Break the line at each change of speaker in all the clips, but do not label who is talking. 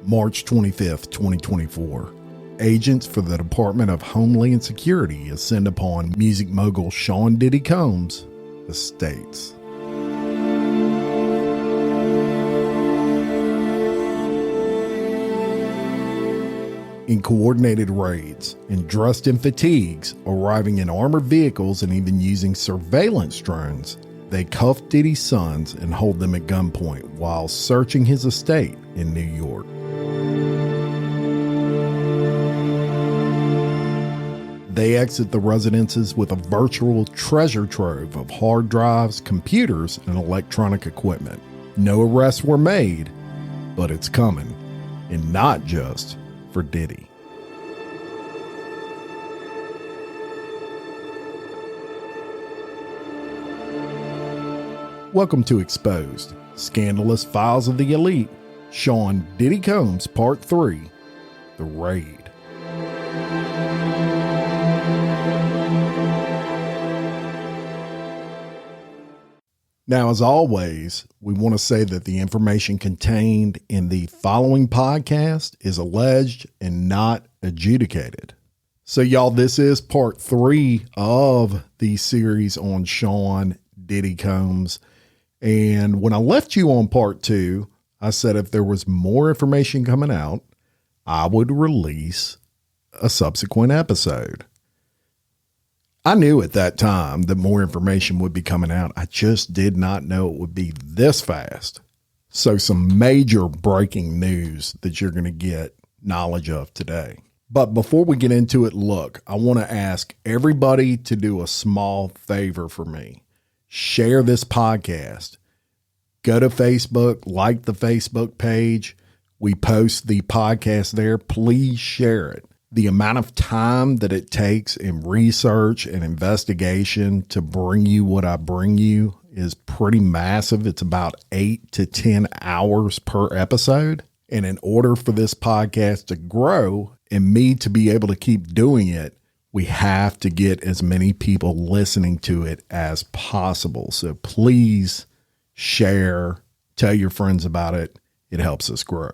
March 25th, 2024. Agents for the Department of Homeland Security ascend upon music mogul Sean Diddy Combs' estates. In coordinated raids and dressed in fatigues, arriving in armored vehicles and even using surveillance drones, they cuff Diddy's sons and hold them at gunpoint while searching his estate in New York. They exit the residences with a virtual treasure trove of hard drives, computers, and electronic equipment. No arrests were made, but it's coming, and not just for Diddy. Welcome to Exposed, Scandalous Files of the Elite, Sean Diddy Combs Part 3, The Raid. Now, as always, we want to say that the information contained in the following podcast is alleged and not adjudicated. So, y'all, this is part 3 of the series on Sean Diddy Combs. And when I left you on part 2, I said if there was more information coming out, I would release a subsequent episode. I knew at that time that more information would be coming out. I just did not know it would be this fast. So some major breaking news that you're going to get knowledge of today. But before we get into it, look, I want to ask everybody to do a small favor for me. Share this podcast. Go to Facebook, like the Facebook page. We post the podcast there. Please share it. The amount of time that it takes in research and investigation to bring you what I bring you is pretty massive. It's about 8 to 10 hours per episode. And in order for this podcast to grow and me to be able to keep doing it, we have to get as many people listening to it as possible. So please share, tell your friends about it. It helps us grow.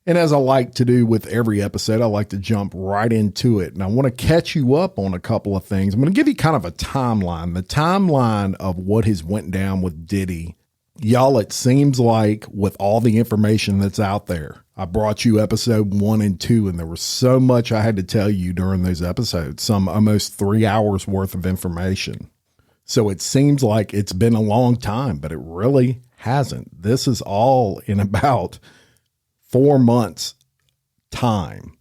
And as I like to do with every episode, I like to jump right into it. And I want to catch you up on a couple of things. I'm going to give you kind of a timeline, the timeline of what has went down with Diddy. Y'all, it seems like with all the information that's out there, I brought you episode 1 and 2, and there was so much I had to tell you during those episodes, some almost 3 hours worth of information. So it seems like it's been a long time, but it really hasn't. This is all in about 4 months time.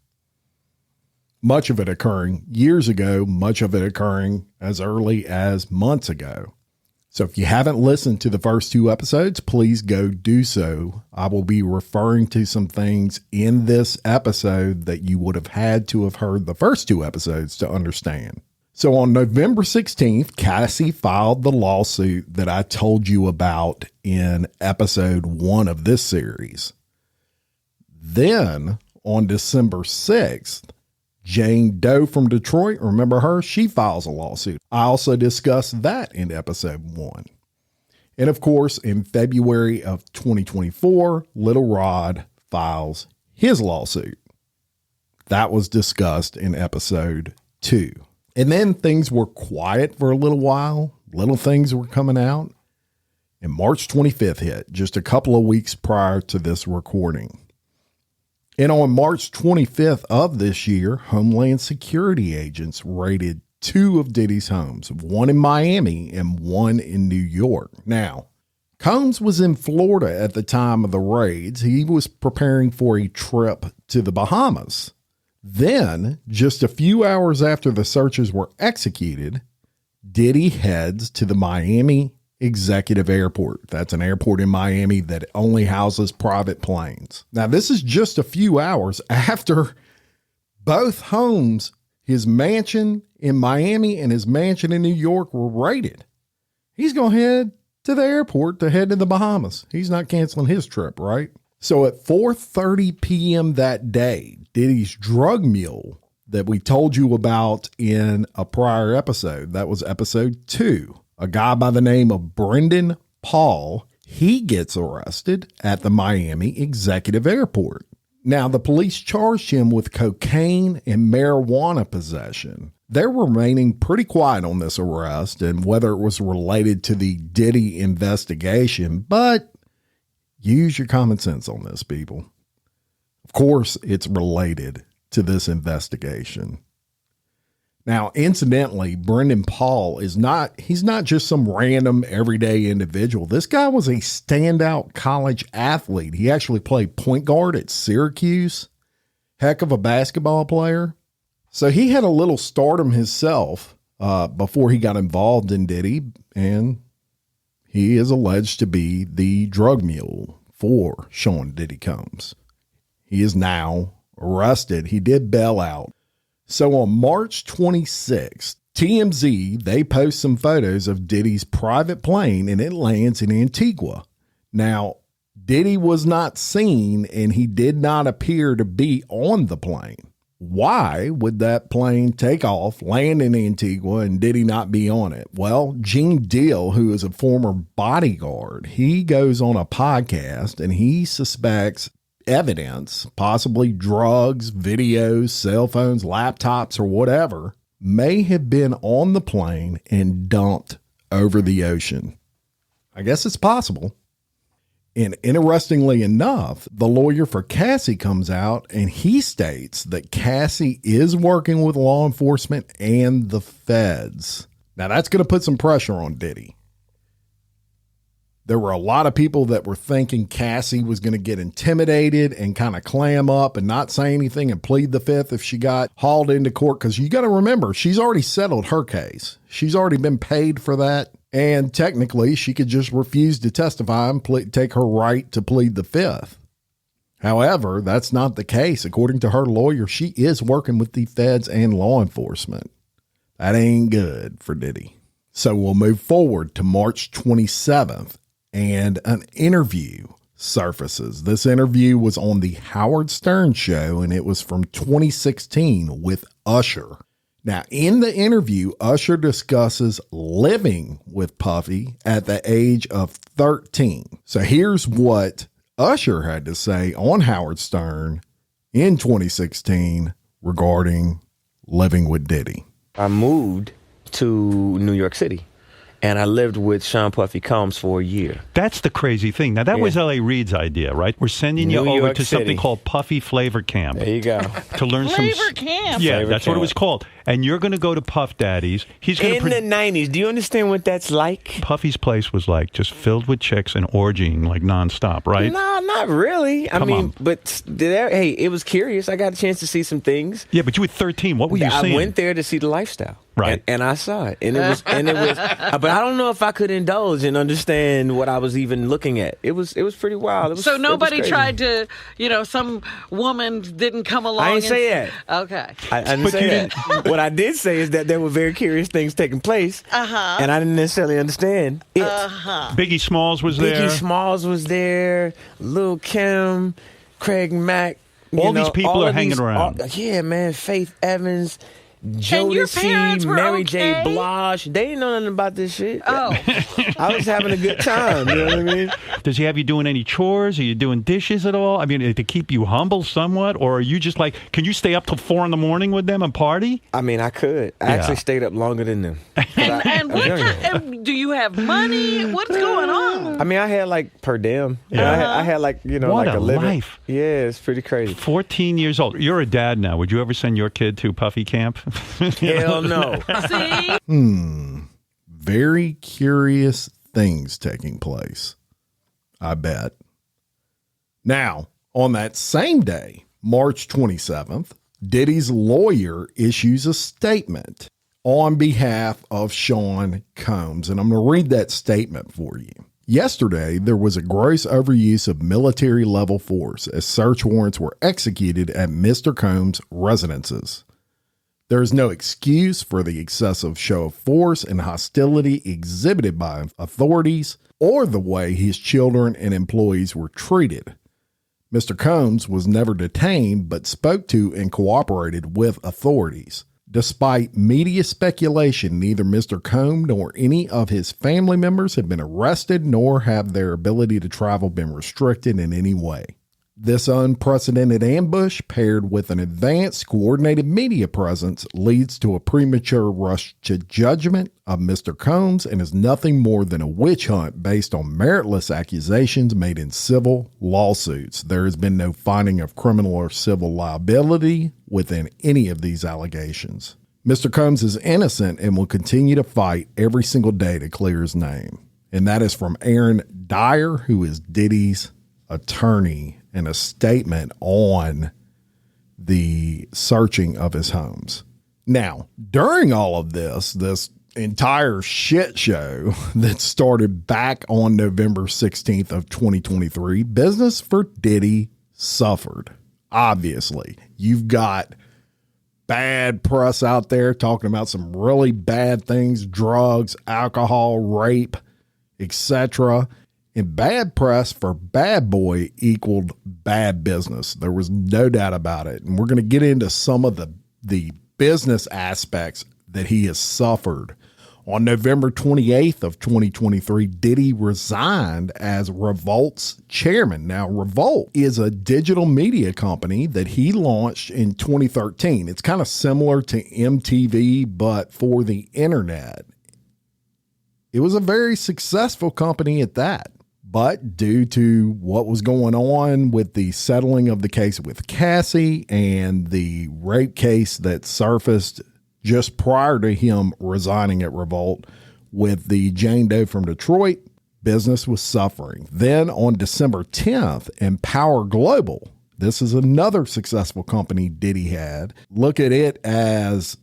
Much of it occurring years ago, much of it occurring as early as months ago. So if you haven't listened to the first 2 episodes, please go do so. I will be referring to some things in this episode that you would have had to have heard the first 2 episodes to understand. So on November 16th, Cassie filed the lawsuit that I told you about in episode 1 of this series. Then on December 6th, Jane Doe from Detroit, remember her? She files a lawsuit. I also discussed that in episode 1. And of course, in February of 2024, Little Rod files his lawsuit. That was discussed in episode 2. And then things were quiet for a little while. Little things were coming out. And March 25th hit, just a couple of weeks prior to this recording. And on March 25th of this year, Homeland Security agents raided 2 of Diddy's homes, one in Miami and one in New York. Now, Combs was in Florida at the time of the raids. He was preparing for a trip to the Bahamas. Then, just a few hours after the searches were executed, Diddy heads to the Miami Executive Airport. That's an airport in Miami that only houses private planes. Now, this is just a few hours after both homes, his mansion in Miami and his mansion in New York, were raided. He's going to head to the airport to head to the Bahamas. He's not canceling his trip, right? So at 4:30 p.m. that day, Diddy's drug mule that we told you about in a prior episode, that was episode 2, a guy by the name of Brendan Paul, He gets arrested at the Miami Executive Airport. Now, the police charged him with cocaine and marijuana possession. They're remaining pretty quiet on this arrest and whether it was related to the Diddy investigation, but use your common sense on this, people. Of course, it's related to this investigation. Now, incidentally, Brendan Paul he's not just some random everyday individual. This guy was a standout college athlete. He actually played point guard at Syracuse. Heck of a basketball player. So he had a little stardom himself before he got involved in Diddy, and he is alleged to be the drug mule for Sean Diddy Combs. He is now arrested. He did bail out. So on March 26th, TMZ, they post some photos of Diddy's private plane and it lands in Antigua. Now, Diddy was not seen and he did not appear to be on the plane. Why would that plane take off, land in Antigua, and Diddy not be on it? Well, Gene Deal, who is a former bodyguard, he goes on a podcast and he suspects evidence, possibly drugs, videos, cell phones, laptops, or whatever, may have been on the plane and dumped over the ocean. I guess it's possible. And interestingly enough, the lawyer for Cassie comes out and he states that Cassie is working with law enforcement and the feds. Now that's going to put some pressure on Diddy. There were a lot of people that were thinking Cassie was going to get intimidated and kind of clam up and not say anything and plead the fifth if she got hauled into court. Because you got to remember, she's already settled her case. She's already been paid for that. And technically, she could just refuse to testify and take her right to plead the fifth. However, that's not the case. According to her lawyer, she is working with the feds and law enforcement. That ain't good for Diddy. So we'll move forward to March 27th. And an interview surfaces. This interview was on the Howard Stern show, and it was from 2016 with Usher. Now, in the interview, Usher discusses living with Puffy at the age of 13. So here's what Usher had to say on Howard Stern in 2016 regarding living with Diddy.
I moved to New York City. And I lived with Sean Puffy Combs for a year.
That's the crazy thing. Now, that was L.A. Reid's idea, right? We're sending you over to something called Puffy Flavor Camp.
There you go.
To learn
Flavor Camp.
Yeah,
Flavor
that's
Camp.
what it was called. And you're going to go to Puff Daddy's. He's going
In the 90s. Do you understand what that's like?
Puffy's place was like just filled with chicks and orgying like nonstop, right?
No, not really. I mean, but hey, it was curious. I got a chance to see some things.
Yeah, but you were 13. What were you seeing?
I went there to see the lifestyle.
Right.
And I saw it. And it was but I don't know if I could indulge and understand what I was even looking at. It was pretty wild.
So nobody tried to, some woman didn't come along.
I didn't say that.
Okay.
I didn't say that. What I did say is that there were very curious things taking place. And I didn't necessarily understand it.
Biggie Smalls was there.
Biggie Smalls was there. Lil' Kim, Craig Mack.
All these people are hanging around.
Yeah, man. Faith Evans.
And your parents
Jodeci,
were
Mary
okay?
J. Blige. They didn't know nothing about this shit.
Oh.
I was having a good time. You know what I mean?
Does he have you doing any chores? Are you doing dishes at all? I mean, to keep you humble somewhat? Or are you just like, can you stay up till 4 a.m. with them and party?
I mean, I could. I actually stayed up longer than them.
And do you have money? What's going on?
I mean, I had like per diem. I had like,
what
like
a
living.
life.
Yeah, it's pretty crazy.
14 years old. You're a dad now. Would you ever send your kid to Puffy Camp?
Hell no.
See?
Very curious things taking place, I bet. Now, on that same day, March 27th, Diddy's lawyer issues a statement on behalf of Sean Combs. And I'm going to read that statement for you. Yesterday, there was a gross overuse of military-level force as search warrants were executed at Mr. Combs' residences. There is no excuse for the excessive show of force and hostility exhibited by authorities or the way his children and employees were treated. Mr. Combs was never detained but spoke to and cooperated with authorities. Despite media speculation, neither Mr. Combs nor any of his family members have been arrested, nor have their ability to travel been restricted in any way. This unprecedented ambush, paired with an advanced, coordinated media presence, leads to a premature rush to judgment of Mr. Combs and is nothing more than a witch hunt based on meritless accusations made in civil lawsuits. There has been no finding of criminal or civil liability within any of these allegations. Mr. Combs is innocent and will continue to fight every single day to clear his name. And that is from Aaron Dyer, who is Diddy's attorney, in a statement on the searching of his homes. Now, during all of this entire shit show that started back on November 16th of 2023, business for Diddy suffered. Obviously, you've got bad press out there talking about some really bad things, drugs, alcohol, rape, etc. And bad press for Bad Boy equaled bad business. There was no doubt about it. And we're going to get into some of the business aspects that he has suffered. On November 28th of 2023, Diddy resigned as Revolt's chairman. Now, Revolt is a digital media company that he launched in 2013. It's kind of similar to MTV, but for the internet. It was a very successful company at that. But due to what was going on with the settling of the case with Cassie and the rape case that surfaced just prior to him resigning at Revolt with the Jane Doe from Detroit, business was suffering. Then on December 10th, Empower Global, this is another successful company Diddy had. Look at it as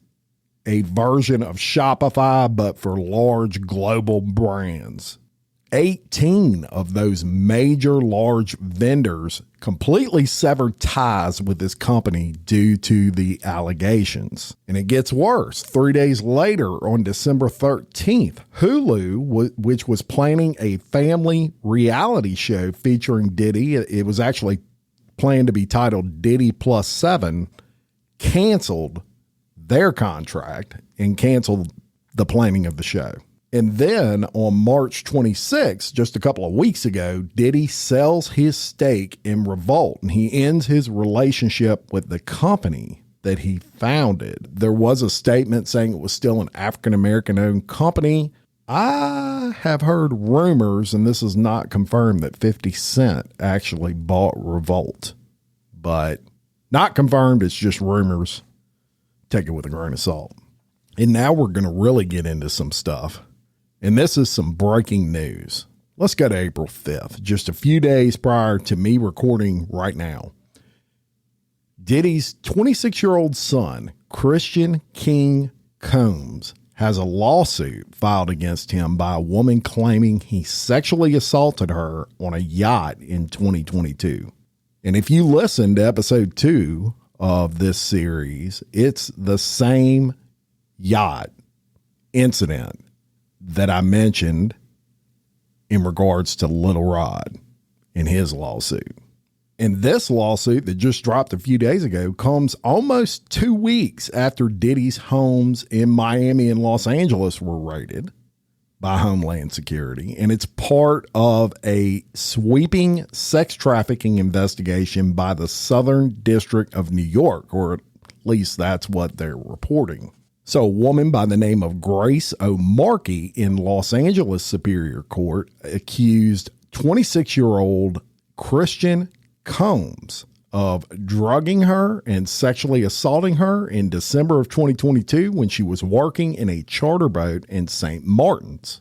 a version of Shopify, but for large global brands. 18 of those major large vendors completely severed ties with this company due to the allegations. And it gets worse. 3 days later, on December 13th, Hulu, which was planning a family reality show featuring Diddy, it was actually planned to be titled Diddy Plus 7, canceled their contract and canceled the planning of the show. And then on March 26th, just a couple of weeks ago, Diddy sells his stake in Revolt and he ends his relationship with the company that he founded. There was a statement saying it was still an African-American owned company. I have heard rumors, and this is not confirmed, that 50 Cent actually bought Revolt, but not confirmed. It's just rumors. Take it with a grain of salt. And now we're going to really get into some stuff. And this is some breaking news. Let's go to April 5th, just a few days prior to me recording right now. Diddy's 26-year-old son, Christian King Combs, has a lawsuit filed against him by a woman claiming he sexually assaulted her on a yacht in 2022. And if you listen to episode 2 of this series, it's the same yacht incident that I mentioned in regards to Little Rod and his lawsuit. And this lawsuit that just dropped a few days ago comes almost 2 weeks after Diddy's homes in Miami and Los Angeles were raided by Homeland Security. And it's part of a sweeping sex trafficking investigation by the Southern District of New York, or at least that's what they're reporting. So a woman by the name of Grace O'Markey in Los Angeles Superior Court accused 26-year-old Christian Combs of drugging her and sexually assaulting her in December of 2022 when she was working in a charter boat in St. Martin's.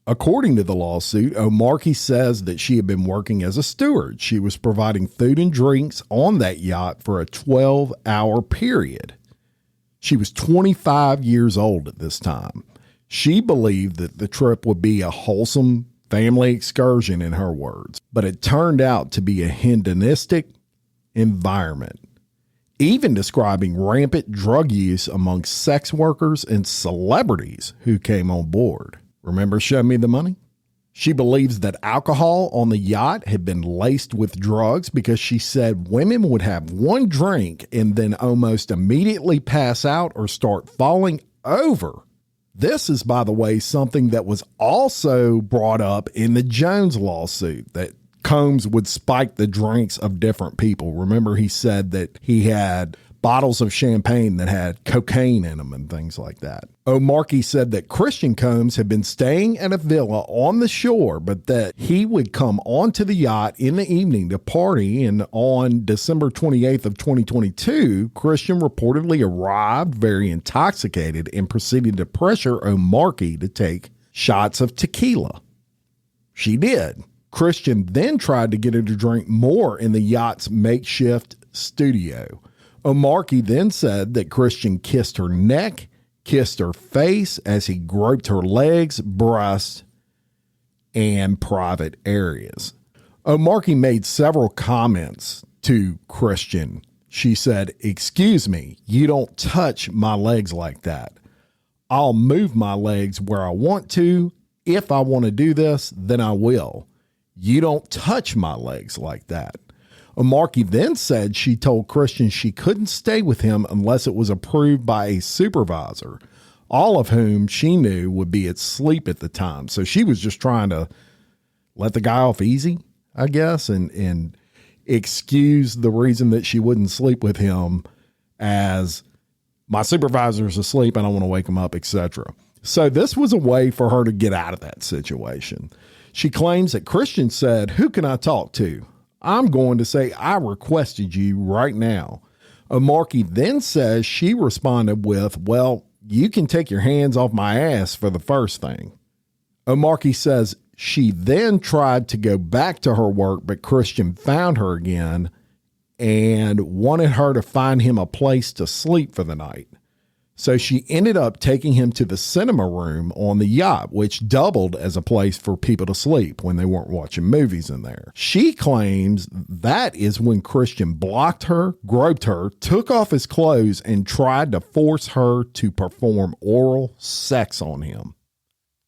According to the lawsuit, O'Markey says that she had been working as a steward. She was providing food and drinks on that yacht for a 12-hour period. She was 25 years old at this time. She believed that the trip would be a wholesome family excursion, in her words, but it turned out to be a hedonistic environment, even describing rampant drug use among sex workers and celebrities who came on board. Remember Show Me the Money? She believes that alcohol on the yacht had been laced with drugs because she said women would have one drink and then almost immediately pass out or start falling over. This is, by the way, something that was also brought up in the Jones lawsuit, that Combs would spike the drinks of different people. Remember, he said that he had bottles of champagne that had cocaine in them and things like that. O'Markey said that Christian Combs had been staying at a villa on the shore, but that he would come onto the yacht in the evening to party. And on December 28th of 2022, Christian reportedly arrived very intoxicated and proceeded to pressure O'Markey to take shots of tequila. She did. Christian then tried to get her to drink more in the yacht's makeshift studio. O'Markey then said that Christian kissed her neck, kissed her face as he groped her legs, breasts, and private areas. O'Markey made several comments to Christian. She said, "Excuse me, you don't touch my legs like that. I'll move my legs where I want to. If I want to do this, then I will. You don't touch my legs like that." O'Markey then said she told Christian she couldn't stay with him unless it was approved by a supervisor, all of whom she knew would be asleep at the time. So she was just trying to let the guy off easy, I guess, and excuse the reason that she wouldn't sleep with him as my supervisor's asleep and I want to wake him up, etc. So this was a way for her to get out of that situation. She claims that Christian said, "Who can I talk to? I'm going to say I requested you right now." O'Markey then says she responded with, "Well, you can take your hands off my ass for the first thing." O'Markey says she then tried to go back to her work, but Christian found her again and wanted her to find him a place to sleep for the night. So she ended up taking him to the cinema room on the yacht, which doubled as a place for people to sleep when they weren't watching movies in there. She claims that is when Christian blocked her, groped her, took off his clothes, and tried to force her to perform oral sex on him.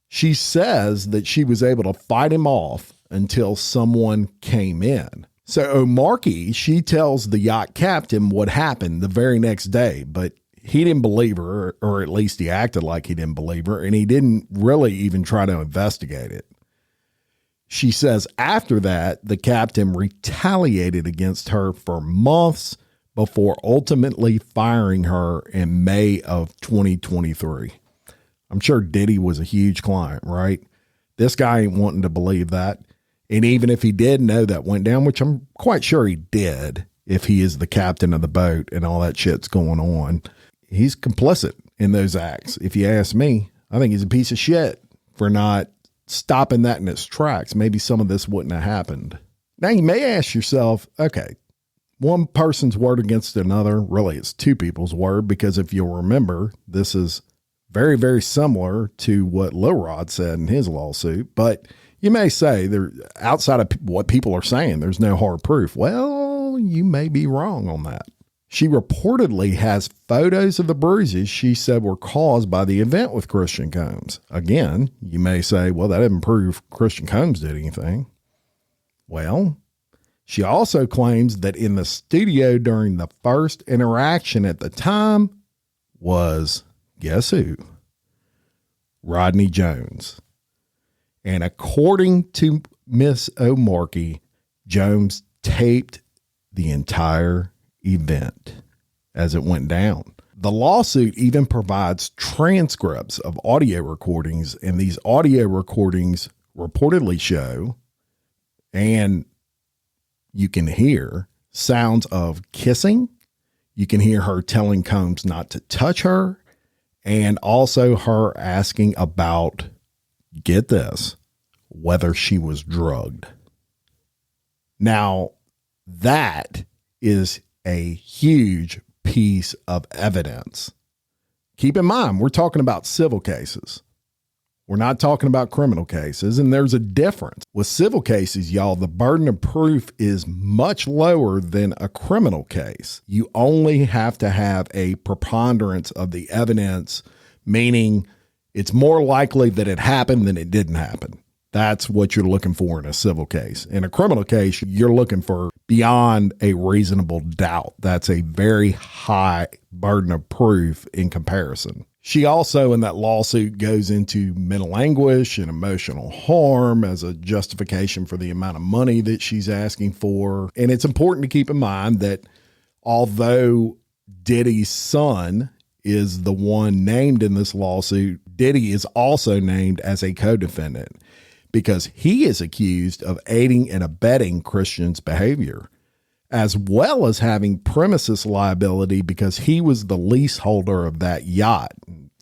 She says that she was able to fight him off until someone came in. So O'Markey, she tells the yacht captain what happened the very next day, but he didn't believe her, or at least he acted like he didn't believe her, and he didn't really even try to investigate it. She says after that, the captain retaliated against her for months before ultimately firing her in May of 2023. I'm sure Diddy was a huge client, right? This guy ain't wanting to believe that. And even if he did know that went down, which I'm quite sure he did, if he is the captain of the boat and all that shit's going on, he's complicit in those acts. If you ask me, I think he's a piece of shit for not stopping that in its tracks. Maybe some of this wouldn't have happened. Now you may ask yourself, okay, one person's word against another. Really, it's two people's word, because if you'll remember, this is very, very similar to what Lil Rod said in his lawsuit. But you may say, there, outside of what people are saying, there's no hard proof. Well, you may be wrong on that. She reportedly has photos of the bruises she said were caused by the event with Christian Combs. Again, you may say, well, that didn't prove Christian Combs did anything. Well, she also claims that in the studio during the first interaction at the time was, guess who? Rodney Jones. And according to Miss O'Markey, Jones taped the entire event as it went down. The lawsuit even provides transcripts of audio recordings, and these audio recordings reportedly show, and you can hear, sounds of kissing. You can hear her telling Combs not to touch her, and also her asking about, get this, whether she was drugged. Now, that is a huge piece of evidence. Keep in mind, we're talking about civil cases. We're not talking about criminal cases, and there's a difference. With civil cases, y'all, the burden of proof is much lower than a criminal case. You only have to have a preponderance of the evidence, meaning it's more likely that it happened than it didn't happen. That's what you're looking for in a civil case. In a criminal case, you're looking for beyond a reasonable doubt. That's a very high burden of proof in comparison. She also, in that lawsuit, goes into mental anguish and emotional harm as a justification for the amount of money that she's asking for. And it's important to keep in mind that although Diddy's son is the one named in this lawsuit, Diddy is also named as a co-defendant, because he is accused of aiding and abetting Christian's behavior, as well as having premises liability because he was the leaseholder of that yacht.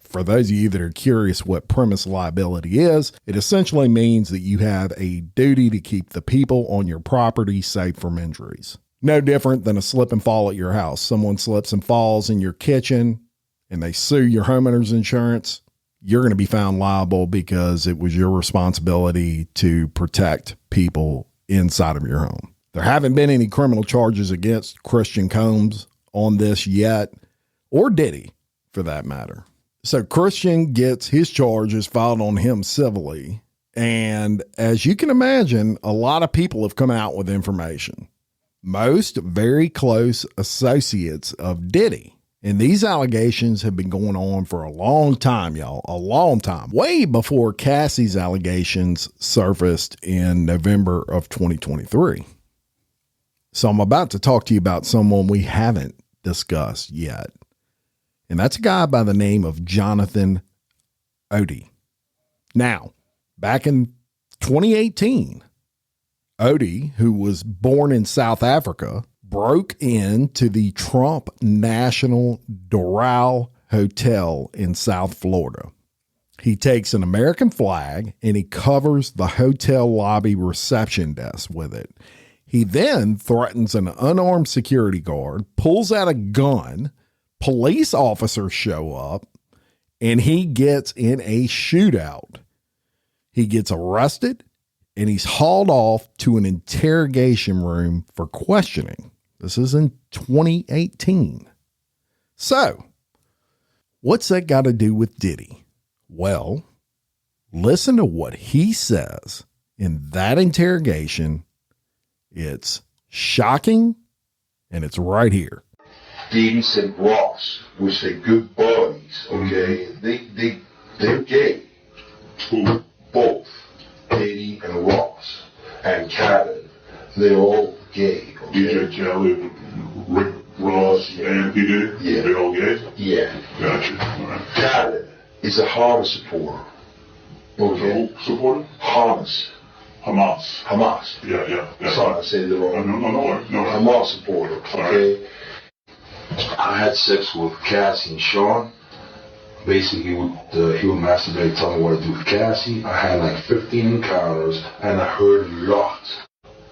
For those of you that are curious what premise liability is, it essentially means that you have a duty to keep the people on your property safe from injuries. No different than a slip and fall at your house. Someone slips and falls in your kitchen and they sue your homeowner's insurance. You're going to be found liable because it was your responsibility to protect people inside of your home. There haven't been any criminal charges against Christian Combs on this yet, or Diddy for that matter. So Christian gets his charges filed on him civilly. And as you can imagine, a lot of people have come out with information. Most very close associates of Diddy. And these allegations have been going on for a long time, y'all, a long time, way before Cassie's allegations surfaced in November of 2023. So I'm about to talk to you about someone we haven't discussed yet. And that's a guy by the name of Jonathan Odie. Now, back in 2018, Odie, who was born in South Africa, broke into the Trump National Doral Hotel in South Florida. He takes an American flag and he covers the hotel lobby reception desk with it. He then threatens an unarmed security guard, pulls out a gun, police officers show up, and he gets in a shootout. He gets arrested and he's hauled off to an interrogation room for questioning. This is in 2018. So, what's that got to do with Diddy? Well, listen to what he says in that interrogation. It's shocking, and it's right here.
Diddy and Ross, which are good buddies, okay? They're gay.
Who?
Both. Diddy and Ross. And Khaled. They're all gay. Okay?
DJ Khaled, Rick Ross, and P. Diddy?
Yeah.
They all gay?
Yeah.
Gotcha. All right.
Khaled is a Hamas supporter. Okay?
Who supporter?
Hamas.
Hamas. Yeah.
Sorry, I said it wrong.
No.
Hamas supporter. Okay?
Right.
I had sex with Cassie and Sean. Basically, he would masturbate, tell me what to do with Cassie. I had like 15 encounters, and I heard a lot.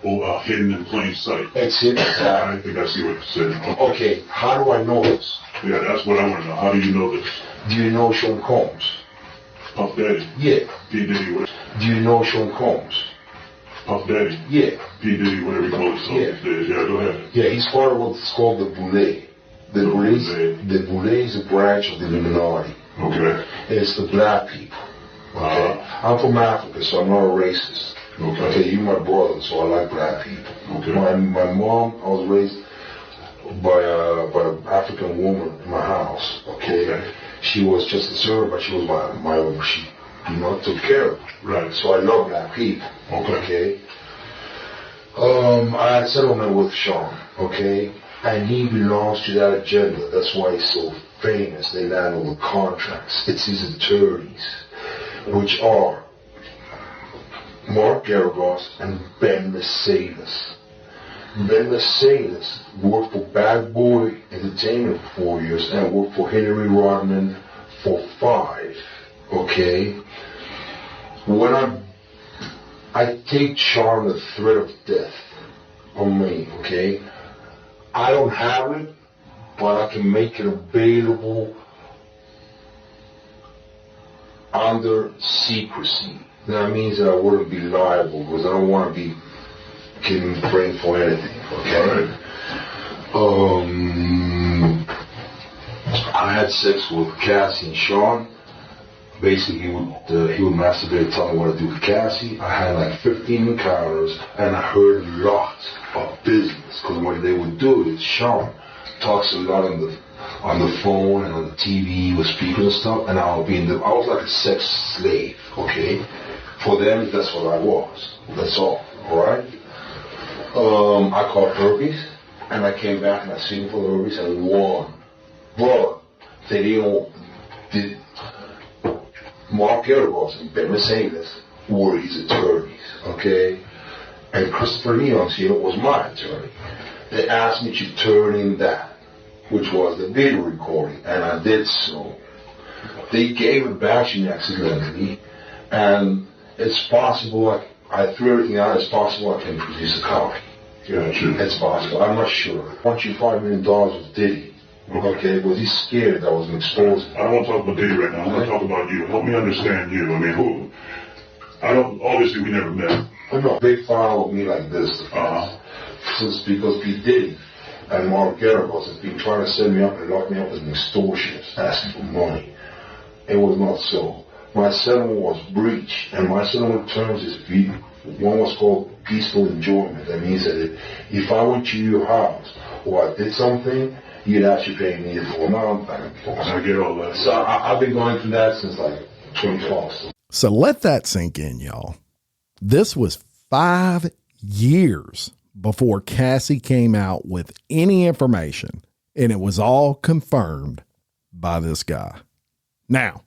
Oh, hidden in plain sight.
That's it.
I think I see what you said.
Okay, how do I know this?
Yeah, that's what I want to know. How do you know this?
Do you know Sean Combs?
Puff Daddy?
Yeah.
P. Diddy, what?
Do you know Sean Combs?
Puff Daddy?
Yeah.
P. Diddy, whatever you call it. Yeah, go ahead.
Yeah, he's part of what's called the Boule. The Boule is a branch of the Illuminati.
Okay.
It's the black people. Okay. I'm from Africa, so I'm not a racist. Okay, you're my brother, so I like black people.
Okay.
My mom, I was raised by an African woman in my house. Okay. She was just a servant, but she was she took care of me.
Right.
So I love black people.
Okay.
I had a settlement with Sean. Okay. And he belongs to that agenda. That's why he's so famous. They land all the contracts. It's his attorneys, which are Mark Garagos and Ben Mercedes. Ben Mercedes worked for Bad Boy Entertainment for 4 years and worked for Hillary Rodman for 5. Okay? When I take Sean the threat of death on me, okay? I don't have it, but I can make it available under secrecy. That means that I wouldn't be liable because I don't want to be getting framed for anything. Okay. I had sex with Cassie and Sean. Basically, he would masturbate, tell me what to do with Cassie. I had like 15 encounters, and I heard a lot of business. Because what they would do is Sean talks a lot on the phone and on the TV with speakers and stuff, and I was like a sex slave, okay? For them, that's what I was. That's all right? I called herpes, and I came back and I seen him for the herpes and won. But they did Mark Garibos and Ben Mercedes were his attorneys, okay? And Christopher Leoncio was my attorney. They asked me to turn in that, which was the video recording, and I did so. They gave it back to me accidentally, and it's possible, I threw everything out, it's possible I can produce a copy.
Yeah, sure.
It's possible, I'm not sure. $1.5 million with Diddy, okay, was he scared that I was going to expose him?
I don't want to talk about Diddy right now, I want to talk about you. Help me understand you. I mean, obviously we never met.
I know, they followed me like this, since because P. Diddy and Mark Garibos have been trying to set me up and lock me up as an extortionist, asking for money. It was not so. My settlement was breached, and my settlement terms is one was called peaceful enjoyment. That means that if I went to your house or I did something, you'd actually pay me the full amount.
I get all that.
So I've been going through that since like 2012.
So let that sink in, y'all. This was 5 years before Cassie came out with any information, and it was all confirmed by this guy. Now,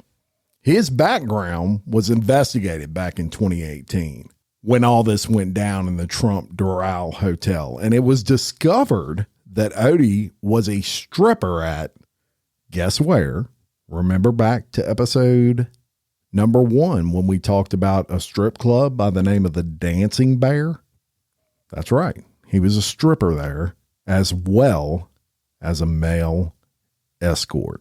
his background was investigated back in 2018 when all this went down in the Trump Doral Hotel, and it was discovered that Odie was a stripper at, guess where? Remember back to episode number 1 when we talked about a strip club by the name of the Dancing Bear? That's right. He was a stripper there as well as a male escort.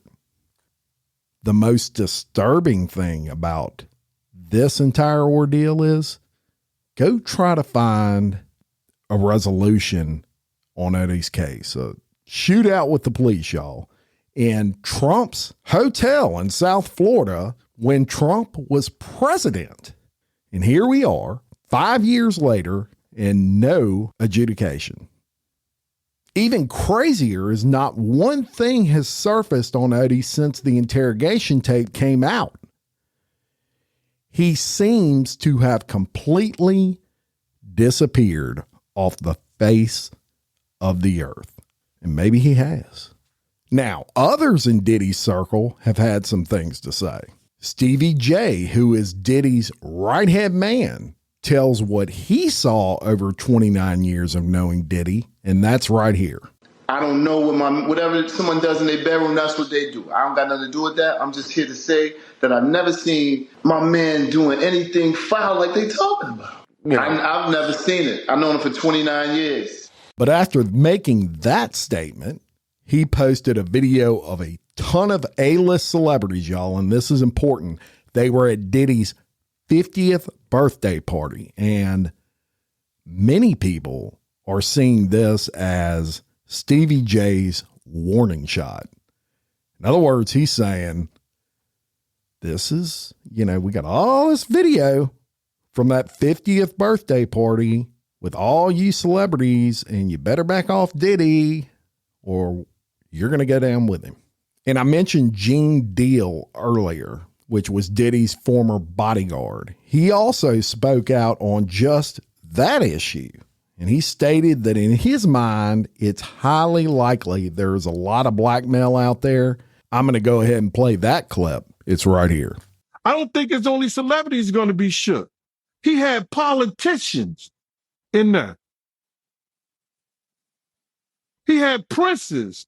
The most disturbing thing about this entire ordeal is go try to find a resolution on Odie's case. A shootout with the police, y'all, in Trump's hotel in South Florida when Trump was president. And here we are 5 years later and no adjudication. Even crazier is not one thing has surfaced on Odie since the interrogation tape came out. He seems to have completely disappeared off the face of the earth. And maybe he has. Now, others in Diddy's circle have had some things to say. Stevie J, who is Diddy's right-hand man, tells what he saw over 29 years of knowing Diddy, and that's right here.
I don't know whatever someone does in their bedroom, that's what they do. I don't got nothing to do with that. I'm just here to say that I've never seen my man doing anything foul like they talking about. Yeah. I've never seen it. I've known him for 29 years.
But after making that statement, he posted a video of a ton of A-list celebrities, y'all, and this is important. They were at Diddy's 50th birthday party, and many people are seeing this as Stevie J's warning shot. In other words, he's saying, this is, we got all this video from that 50th birthday party with all you celebrities, and you better back off Diddy or you're going to go down with him. And I mentioned Gene Deal earlier, which was Diddy's former bodyguard. He also spoke out on just that issue. And he stated that in his mind, it's highly likely there's a lot of blackmail out there. I'm going to go ahead and play that clip. It's right here.
I don't think it's only celebrities going to be shook. He had politicians in there. He had princes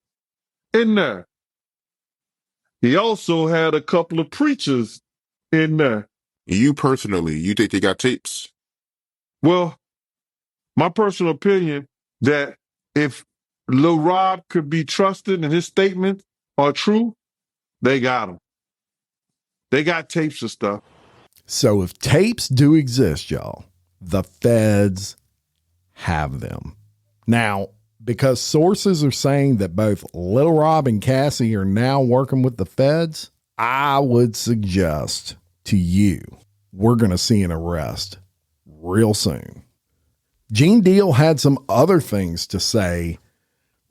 in there. He also had a couple of preachers in there.
You personally, you think they got tapes?
Well, my personal opinion that if Lil Rob could be trusted and his statements are true, they got him. They got tapes of stuff.
So if tapes do exist, y'all, the feds have them. Now, because sources are saying that both Lil Rob and Cassie are now working with the feds, I would suggest to you, we're going to see an arrest real soon. Gene Deal had some other things to say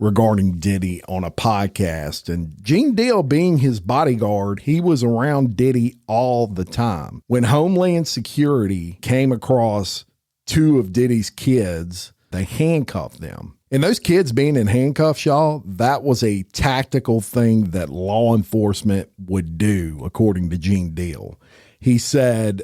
regarding Diddy on a podcast, and Gene Deal, being his bodyguard, he was around Diddy all the time. When Homeland Security came across two of Diddy's kids, they handcuffed them. And those kids being in handcuffs, y'all, that was a tactical thing that law enforcement would do, according to Gene Deal. He said,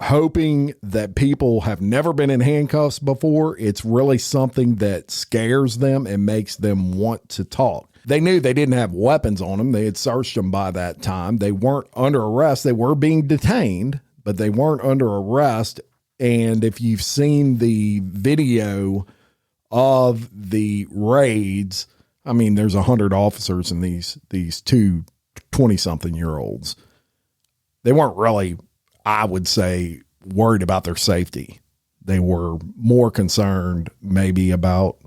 hoping that people have never been in handcuffs before, it's really something that scares them and makes them want to talk. They knew they didn't have weapons on them. They had searched them by that time. They weren't under arrest. They were being detained, but they weren't under arrest. And if you've seen the video of the raids, I mean, there's 100 officers and these two 20-something-year-olds. They weren't really, I would say, worried about their safety. They were more concerned maybe about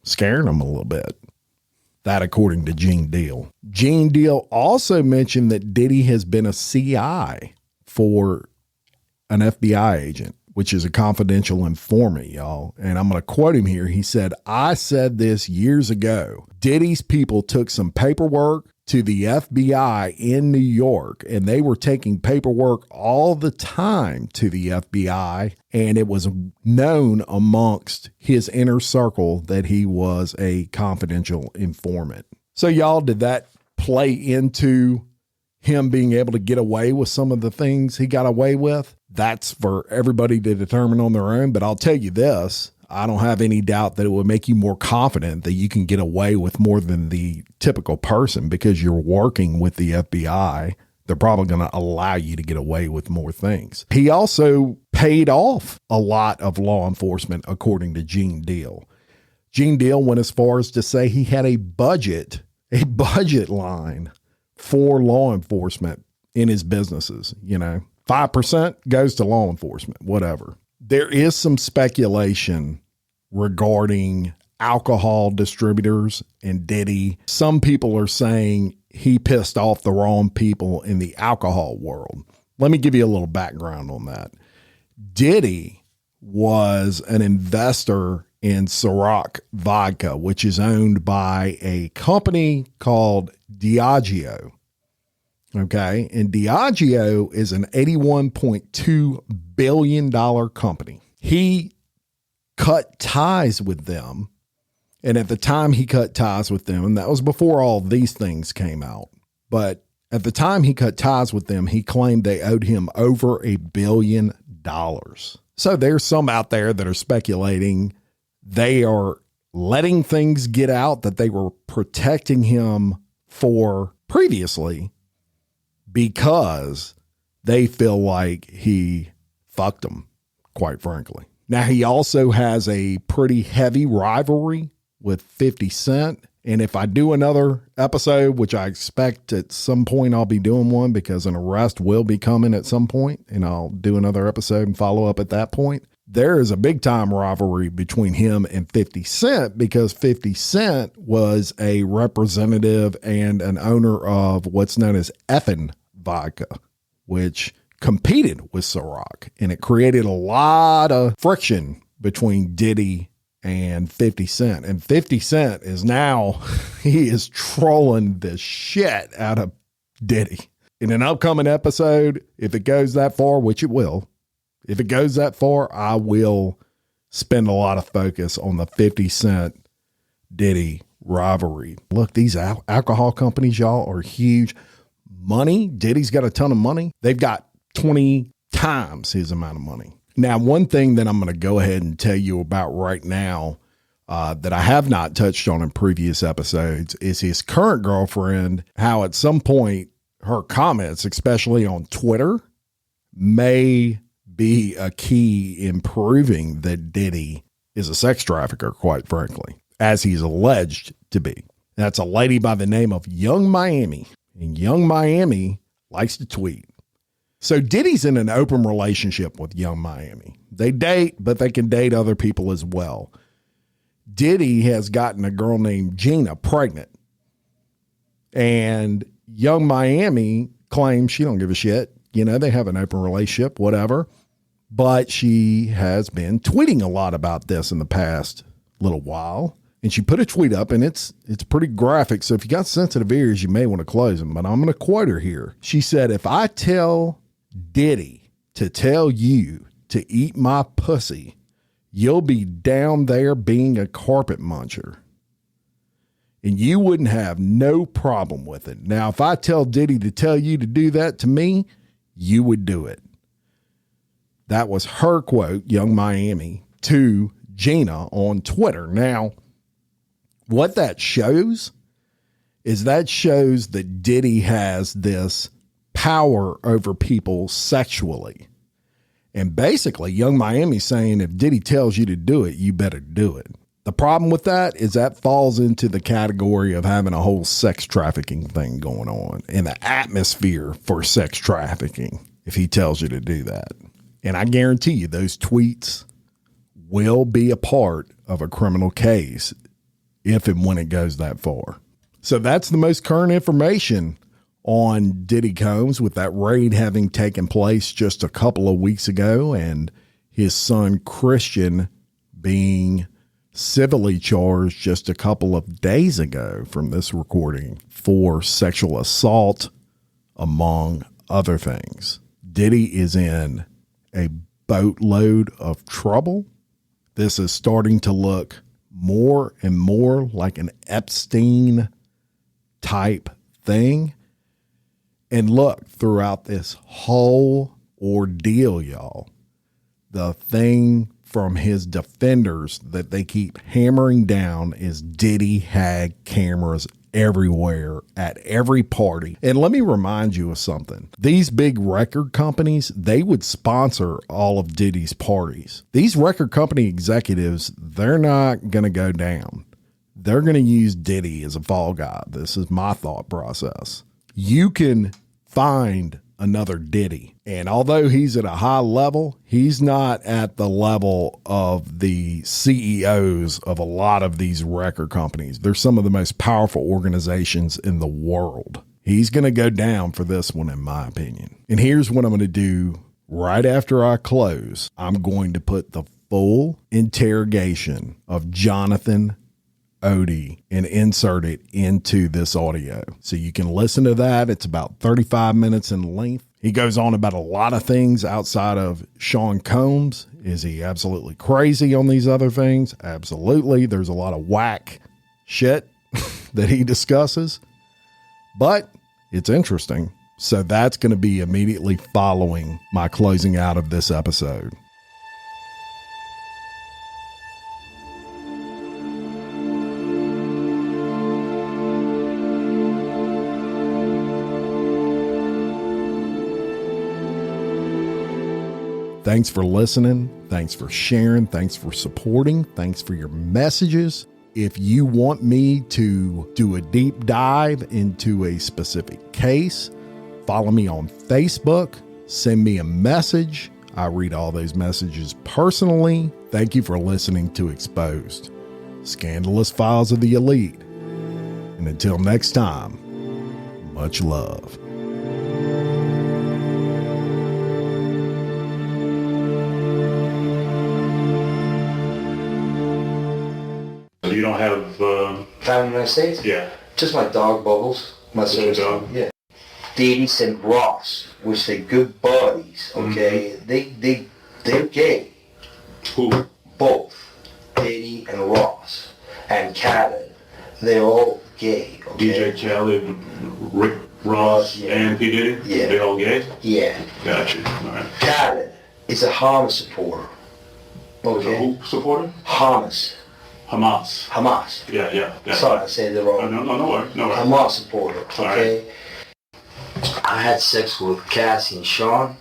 scaring them a little bit. That according to Gene Deal. Gene Deal also mentioned that Diddy has been a CI for an FBI agent, which is a confidential informant, y'all. And I'm going to quote him here. He said, I said this years ago. Diddy's people took some paperwork to the FBI in New York, and they were taking paperwork all the time to the FBI, and it was known amongst his inner circle that he was a confidential informant. So y'all, did that play into him being able to get away with some of the things he got away with? That's for everybody to determine on their own, but I'll tell you this. I don't have any doubt that it would make you more confident that you can get away with more than the typical person because you're working with the FBI. They're probably going to allow you to get away with more things. He also paid off a lot of law enforcement, according to Gene Deal. Gene Deal went as far as to say he had a budget line for law enforcement in his businesses. 5% goes to law enforcement, whatever. There is some speculation regarding alcohol distributors and Diddy. Some people are saying he pissed off the wrong people in the alcohol world. Let me give you a little background on that. Diddy was an investor in Ciroc Vodka, which is owned by a company called Diageo. Okay. And Diageo is an $81.2 billion company. He cut ties with them. And at the time he cut ties with them, and that was before all these things came out. But at the time he cut ties with them, he claimed they owed him over $1 billion. So there's some out there that are speculating they are letting things get out that they were protecting him for previously, because they feel like he fucked them, quite frankly. Now, he also has a pretty heavy rivalry with 50 Cent. And if I do another episode, which I expect at some point I'll be doing one because an arrest will be coming at some point, and I'll do another episode and follow up at that point. There is a big time rivalry between him and 50 Cent because 50 Cent was a representative and an owner of what's known as Effin' Vodka, which competed with Ciroc, and it created a lot of friction between Diddy and 50 Cent. And 50 Cent is now, he is trolling the shit out of Diddy. In an upcoming episode, if it goes that far, which it will, if it goes that far, I will spend a lot of focus on the 50 Cent Diddy rivalry. Look, these alcohol companies, y'all, are huge. Money, Diddy's got a ton of money. They've got 20 times his amount of money. Now, one thing that I'm going to go ahead and tell you about right now that I have not touched on in previous episodes is his current girlfriend, how at some point her comments, especially on Twitter, may be a key in proving that Diddy is a sex trafficker, quite frankly, as he's alleged to be. That's a lady by the name of Young Miami. And Young Miami likes to tweet. So Diddy's in an open relationship with Young Miami. They date, but they can date other people as well. Diddy has gotten a girl named Gina pregnant. And Young Miami claims she don't give a shit. You know, they have an open relationship, whatever. But she has been tweeting a lot about this in the past little while. And she put a tweet up, and it's pretty graphic. So if you got sensitive ears, you may want to close them. But I'm going to quote her here. She said, "If I tell Diddy to tell you to eat my pussy, you'll be down there being a carpet muncher. And you wouldn't have no problem with it. Now, if I tell Diddy to tell you to do that to me, you would do it." That was her quote, Young Miami, to Gina on Twitter. Now, what that shows is that Diddy has this power over people sexually. And basically, Young Miami saying, if Diddy tells you to do it, you better do it. The problem with that is that falls into the category of having a whole sex trafficking thing going on and the atmosphere for sex trafficking if he tells you to do that. And I guarantee you those tweets will be a part of a criminal case if and when it goes that far. So that's the most current information on Diddy Combs, with that raid having taken place just a couple of weeks ago and his son Christian being civilly charged just a couple of days ago from this recording for sexual assault, among other things. Diddy is in a boatload of trouble. This is starting to look more and more like an Epstein type thing. And look, throughout this whole ordeal, y'all, the thing from his defenders that they keep hammering down is Diddy had cameras everywhere at every party. And let me remind you of something. These big record companies, they would sponsor all of Diddy's parties. These record company executives, they're not going to go down. They're going to use Diddy as a fall guy. This is my thought process. You can find another Diddy. And although he's at a high level, he's not at the level of the CEOs of a lot of these record companies. They're some of the most powerful organizations in the world. He's going to go down for this one, in my opinion. And here's what I'm going to do right after I close. I'm going to put the full interrogation of Jonathan Odie and insert it into this audio so you can listen to that. It's about 35 minutes in length. He goes on about a lot of things outside of Sean Combs. Is he absolutely crazy on these other things? Absolutely. There's a lot of whack shit that he discusses, but it's interesting. So that's going to be immediately following my closing out of this episode. Thanks for listening. Thanks for sharing. Thanks for supporting. Thanks for your messages. If you want me to do a deep dive into a specific case, follow me on Facebook. Send me a message. I read all those messages personally. Thank you for listening to Exposed, Scandalous Files of the Elite. And until next time, much love.
You don't have
time in the United States?
Yeah.
Just my dog Bubbles. My service dog. Yeah. Davies and Ross, which they're good buddies. Okay, they're gay.
Who?
Both Diddy and Ross and Khaled. They're all gay. Okay?
DJ Khaled, Rick Ross,
yeah.
and P Diddy.
Yeah.
They all gay.
Yeah.
Gotcha. All right.
Khaled is a Hamas supporter. Okay.
Who supporter?
Hamas.
Hamas. Yeah.
Sorry, I said it wrong.
No worries.
Hamas supporter. Okay.
Right.
I had sex with Cassie and Sean.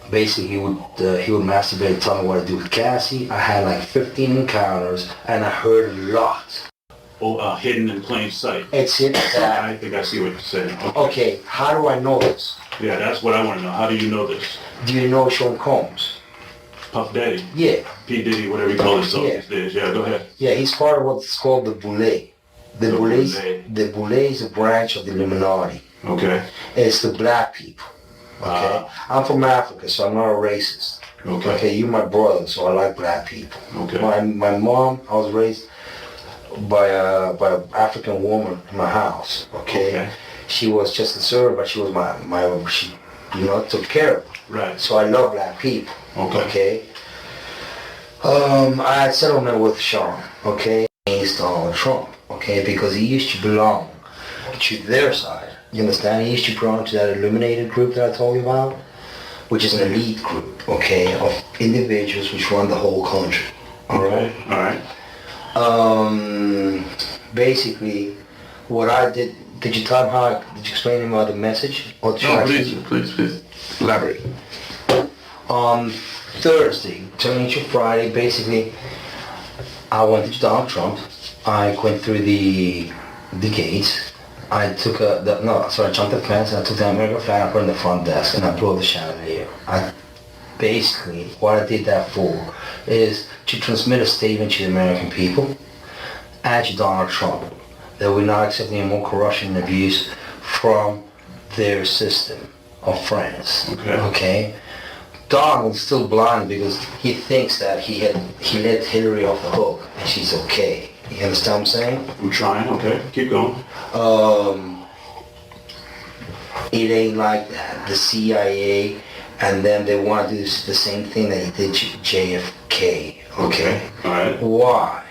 Basically, he would masturbate and tell me what to do with Cassie. I had like 15 encounters, and I heard a lot.
Oh, hidden in plain sight.
It's hidden.
I think I see what you're saying.
Okay, how do I know this?
Yeah, that's what I want to know. How do you know this?
Do you know Sean Combs?
Puff Daddy?
Yeah.
P. Diddy, whatever you call himself these days. Yeah, go ahead.
Yeah, he's part of what's called the Boule. The Boule is a branch of the Illuminati. Okay. It's the black people. Okay. I'm from Africa, so I'm not a racist. Okay. Okay, you're my brother, so I like black people. Okay. My mom, I was raised by an African woman in my house. Okay. She was just a servant, but she was she took care of me. Right. So I love black people. Okay. I had settlement with Sean. Okay. Against Donald Trump. Okay, because he used to belong to their side. You understand? He used to belong to that illuminated group that I told you about, which is an elite group, okay, of individuals which run the whole country. All right. Basically, what I did you tell him did you explain to him about the message? Or please elaborate. On Thursday, turning to Friday, basically, I went to Donald Trump. I went through the gates. I took I jumped the fence and I took the American flag and I put it in the front desk and I blew up the chandelier. Basically, what I did that for is to transmit a statement to the American people and to Donald Trump that we're not accepting any more corruption and abuse from their system of friends. Okay? Donald's still blind because he thinks that he let Hillary off the hook and she's okay. You understand what I'm saying? I'm trying, okay. Keep going. It ain't like that. The CIA and then they want to do the same thing that he did to JFK. Okay? Alright. Why?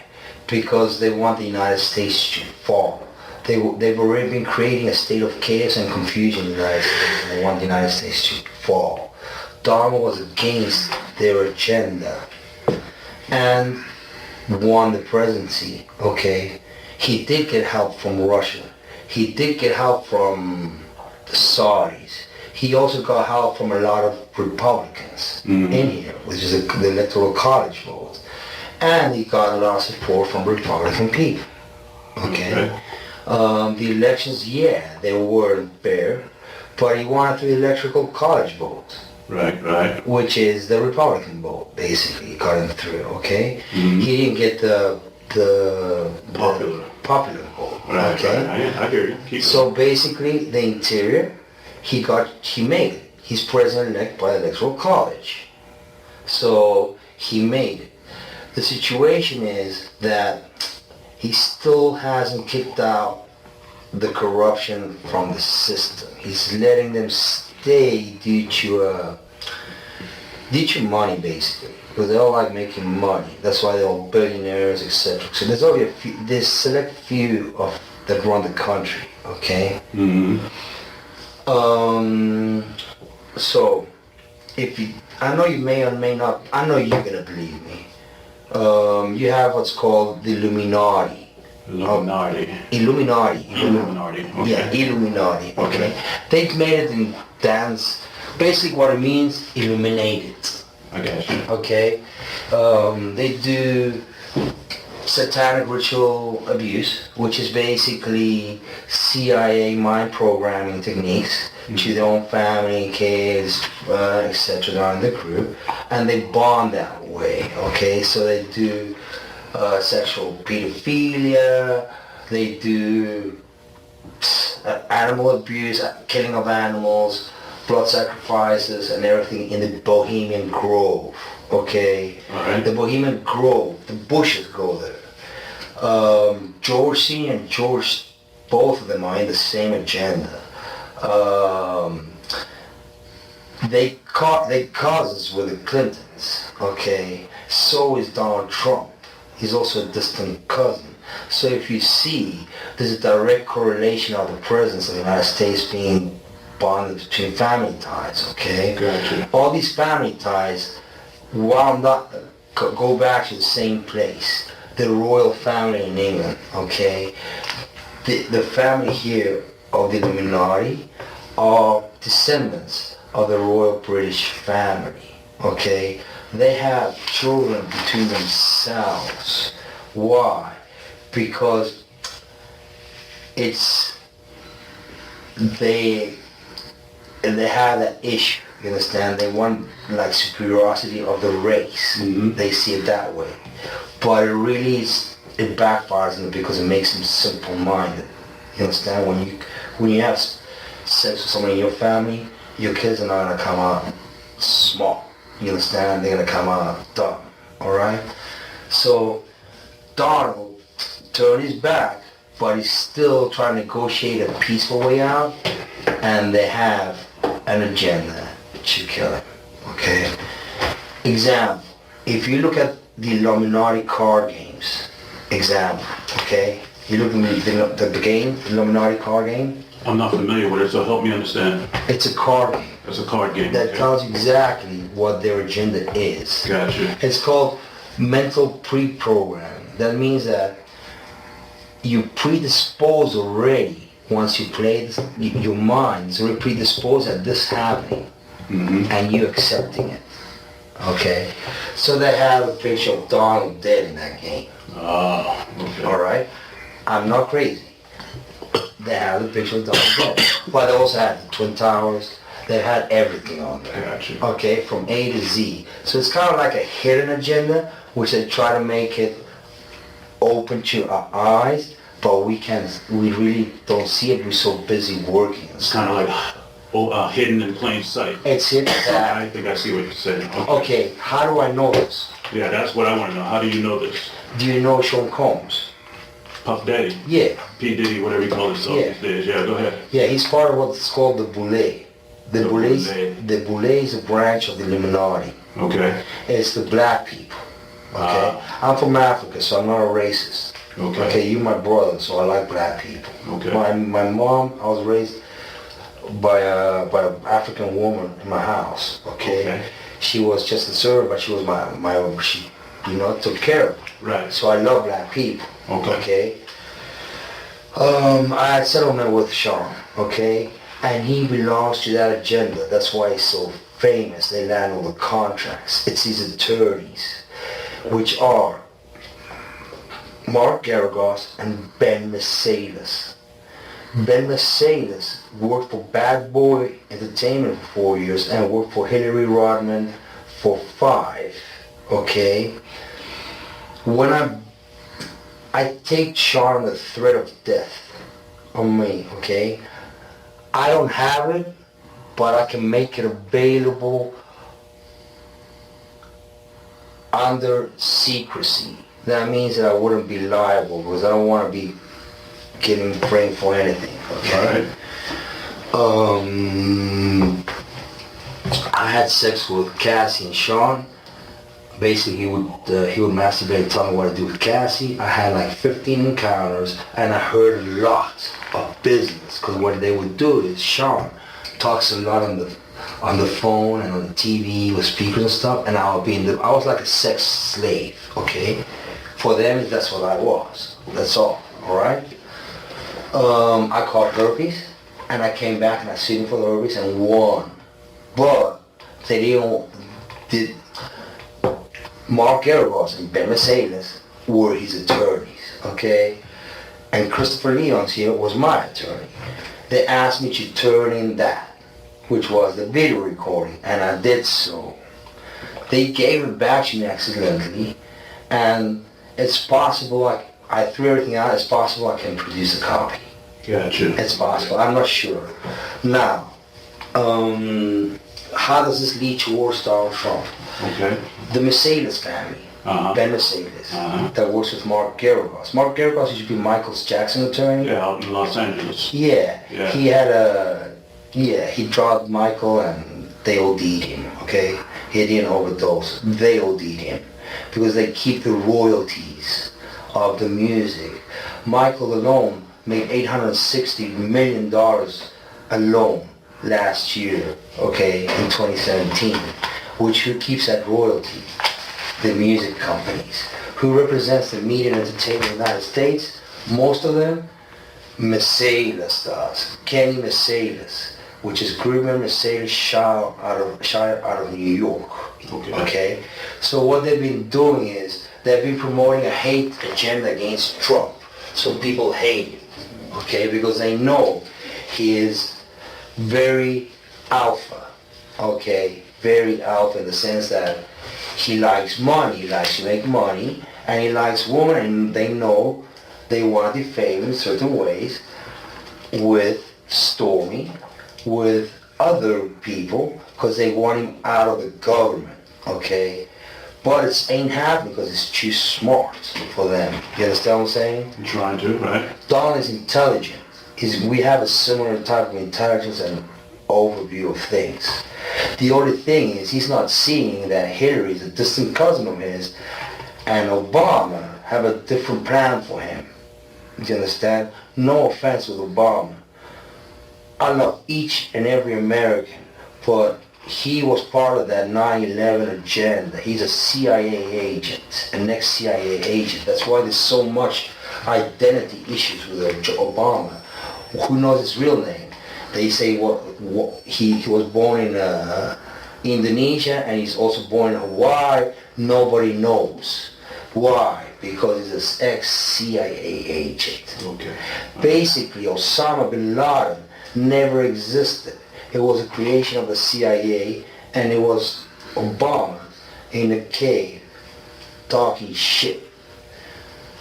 Because they want the United States to fall. They've already been creating a state of chaos and confusion in the United States, and they want the United States to fall. Donald was against their agenda and won the presidency, okay? He did get help from Russia. He did get help from the Saudis. He also got help from a lot of Republicans in here, which is the Electoral College vote. And he got a lot of support from Republican people, okay? The elections, they weren't fair, but he wanted the Electoral College vote. Right. Which is the Republican vote, basically, got him through, okay? He didn't get the popular vote, okay? I hear you. So basically, the Interior, he made it. He's president-elect by the Electoral College. So he made it. The situation is that he still hasn't kicked out the corruption from the system. He's letting them stay due to money, basically, because they all like making money. That's why they're all billionaires, etc. So there's only there's select few that run the country, okay? So I know you may or may not. I know you're gonna believe me. You have what's called the Illuminati. Illuminati. Okay. Yeah, Illuminati. Okay. They've made it in dance. Basically, what it means, illuminated. I got you. Okay. They do satanic ritual abuse, which is basically CIA mind programming techniques to their own family, kids, etc. They're in the group, and they bond that way. Okay, so they do sexual pedophilia, they do animal abuse, killing of animals, blood sacrifices, and everything in the Bohemian Grove. Okay, right. The Bohemian Grove, the Bushes go there. George Senior and George, both of them are in the same agenda. They cousins with the Clintons. Okay, so is Donald Trump. He's also a distant cousin. So if you see, there's a direct correlation of the presence of the United States being bonded between family ties, okay? Gotcha. All these family ties, while not go back to the same place, the royal family in England, okay? The family here of the Illuminati are descendants of the royal British family, okay? They have children between themselves. Why? Because they have that issue, you understand? They want like superiority of the race. They see it that way. But it backfires on them because it makes them simple-minded. You understand? When you have sex with someone in your family, your kids are not gonna come out smart. You understand? They're gonna come out dumb. Alright? So Donald turned his back, but he's still trying to negotiate a peaceful way out, and they have an agenda to kill him. Okay? Example. If you look at the Illuminati card games, example, okay? You look at the game, the Illuminati card game.
I'm not familiar with it, so help me understand.
It's a card game.
It's a card game.
That tells you exactly what their agenda is.
Gotcha.
It's called mental pre-programming. That means that you predispose already. Once you play this, your mind is already predisposed at this happening, and you accepting it. Okay? So they have a picture of Donald dead in that game.
Oh, okay.
Alright? I'm not crazy. They have the picture of Donald dead. But they also had the Twin Towers. They had everything on there.
Gotcha.
Okay? From A to Z. So it's kind of like a hidden agenda, which they try to make it open to our eyes, but we really don't see it. We're so busy working.
It's kind of like hidden in plain sight.
It's hidden.
I think I see what you're saying.
Okay, how do I know this?
Yeah, that's what I want to know. How do you know this?
Do you know Sean Combs?
Puff Daddy?
Yeah.
P. Diddy, whatever you call himself these days. Yeah, go ahead.
Yeah, he's part of what's called the Boule. The Boule is a branch of the Illuminati.
Okay.
It's the black people. Okay? I'm from Africa, so I'm not a racist. Okay, you're my brother, so I like black people.
Okay.
My mom, I was raised by an African woman in my house. Okay. She was just a servant, but she was she took care of me.
Right.
So I love black people.
Okay.
I had settlement with Sean. Okay. And he belongs to that agenda. That's why he's so famous. They land all the contracts. It's his attorneys, which are Mark Garagos and Ben Mercedes. Ben Mercedes worked for Bad Boy Entertainment for 4 years and worked for Hillary Rodman for 5. Okay? When I take Sean the threat of death on me, okay? I don't have it, but I can make it available under secrecy. That means that I wouldn't be liable because I don't want to be getting framed for anything. Okay. I had sex with Cassie and Sean. Basically, he would masturbate and tell me what to do with Cassie. I had like 15 encounters, and I heard a lot of business. Because what they would do is Sean talks a lot on the phone and on the TV with speakers and stuff, and I was like a sex slave. Okay. For them, that's what I was. That's all. Alright? I caught herpes, and I came back and I sued him for the herpes and won. But Mark Garagos and Ben Mercedes were his attorneys, okay? And Christopher Leon's here was my attorney. They asked me to turn in that, which was the video recording, and I did so. They gave it back to me accidentally, and it's possible, I threw everything out, it's possible I can produce a copy.
Gotcha.
It's possible, I'm not sure. Now, how does this lead towards Donald Trump?
Okay.
The Mercedes family, Ben Mercedes, that works with Mark Garagos. Mark Garagos used to be Michael Jackson's attorney.
Yeah, out in Los Angeles.
Yeah. He drugged Michael and they OD'd him, okay? He didn't overdose. They OD'd him because they keep the royalties of the music. Michael alone made $860 million alone last year, okay, in 2017, which who keeps that royalty? The music companies. Who represents the media and entertainment in the United States? Most of them, Mercedes does. Kenny Mercedes, which is Greenman Mercedes Shire out of New York. Okay. So what they've been doing is they've been promoting a hate agenda against Trump. So people hate him. Okay, because they know he is very alpha. Okay, very alpha in the sense that he likes money, he likes to make money, and he likes women, and they know they want to defame him in certain ways with Stormy, with other people because they want him out of the government, okay? But it ain't happening because it's too smart for them. You understand what I'm saying?
I'm trying to, right?
Don is intelligent. We have a similar type of intelligence and overview of things. The only thing is he's not seeing that Hillary is a distant cousin of his and Obama have a different plan for him. Do you understand? No offense with Obama. I love each and every American, but he was part of that 9/11 agenda. He's a CIA agent, an ex-CIA agent. That's why there's so much identity issues with Obama. Who knows his real name? They say he was born in Indonesia and he's also born in Hawaii. Nobody knows. Why? Because he's an ex-CIA agent.
Okay.
Basically, Osama bin Laden never existed. It was a creation of the CIA, and it was Obama in a cave talking shit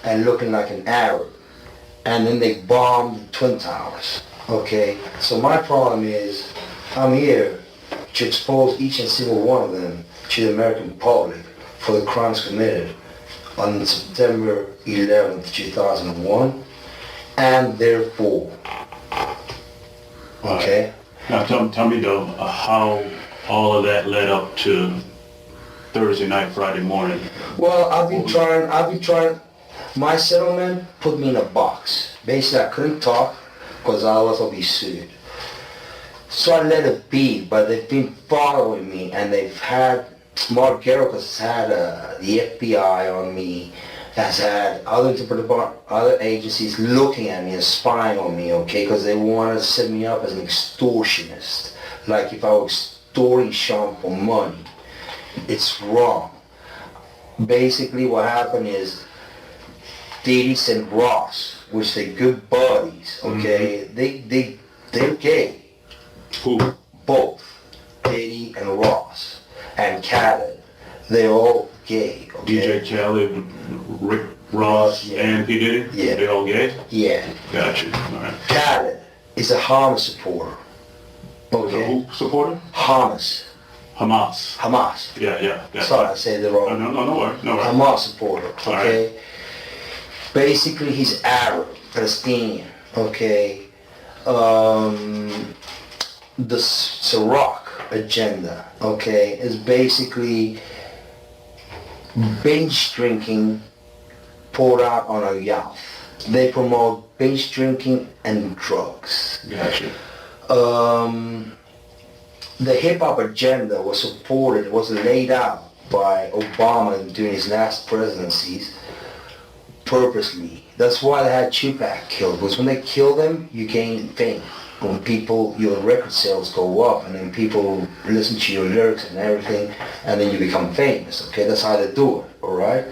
and looking like an Arab. And then they bombed the Twin Towers. Okay? So my problem is, I'm here to expose each and single one of them to the American public for the crimes committed on September 11th, 2001, and therefore. Okay?
Now tell me though, how all of that led up to Thursday night, Friday morning.
Well, I've been trying. My settlement put me in a box. Basically, I couldn't talk because I was going to be sued. So I let it be, but they've been following me, and they've had, Mark Garrett has had the FBI on me, has had other agencies looking at me and spying on me, okay, because they want to set me up as an extortionist. Like if I was extorting Sean for money. It's wrong. Basically what happened is Diddy and Ross, which they're good buddies, okay, they're gay.
Who?
Both. Diddy and Ross. And Khaled. They're all gay, okay?
DJ Khaled, Rick Ross,
yeah.
and P. Diddy?
Yeah.
They all gay?
Yeah.
Gotcha. All right.
Khaled is a Hamas supporter. Okay?
Who supporter?
Hamas.
Hamas. Yeah.
Sorry, I said it wrong.
No worries.
Hamas supporter, okay?
Right.
Basically, he's Arab, Palestinian, okay? The Ciroc agenda, okay, is basically binge drinking poured out on a yacht. They promote binge drinking and drugs.
Gotcha.
The hip-hop agenda was laid out by Obama during his last presidencies purposely. That's why they had Tupac killed, because when they kill them, you gain fame. When your record sales go up, and then people listen to your lyrics and everything, and then you become famous, okay? That's how they do it, alright?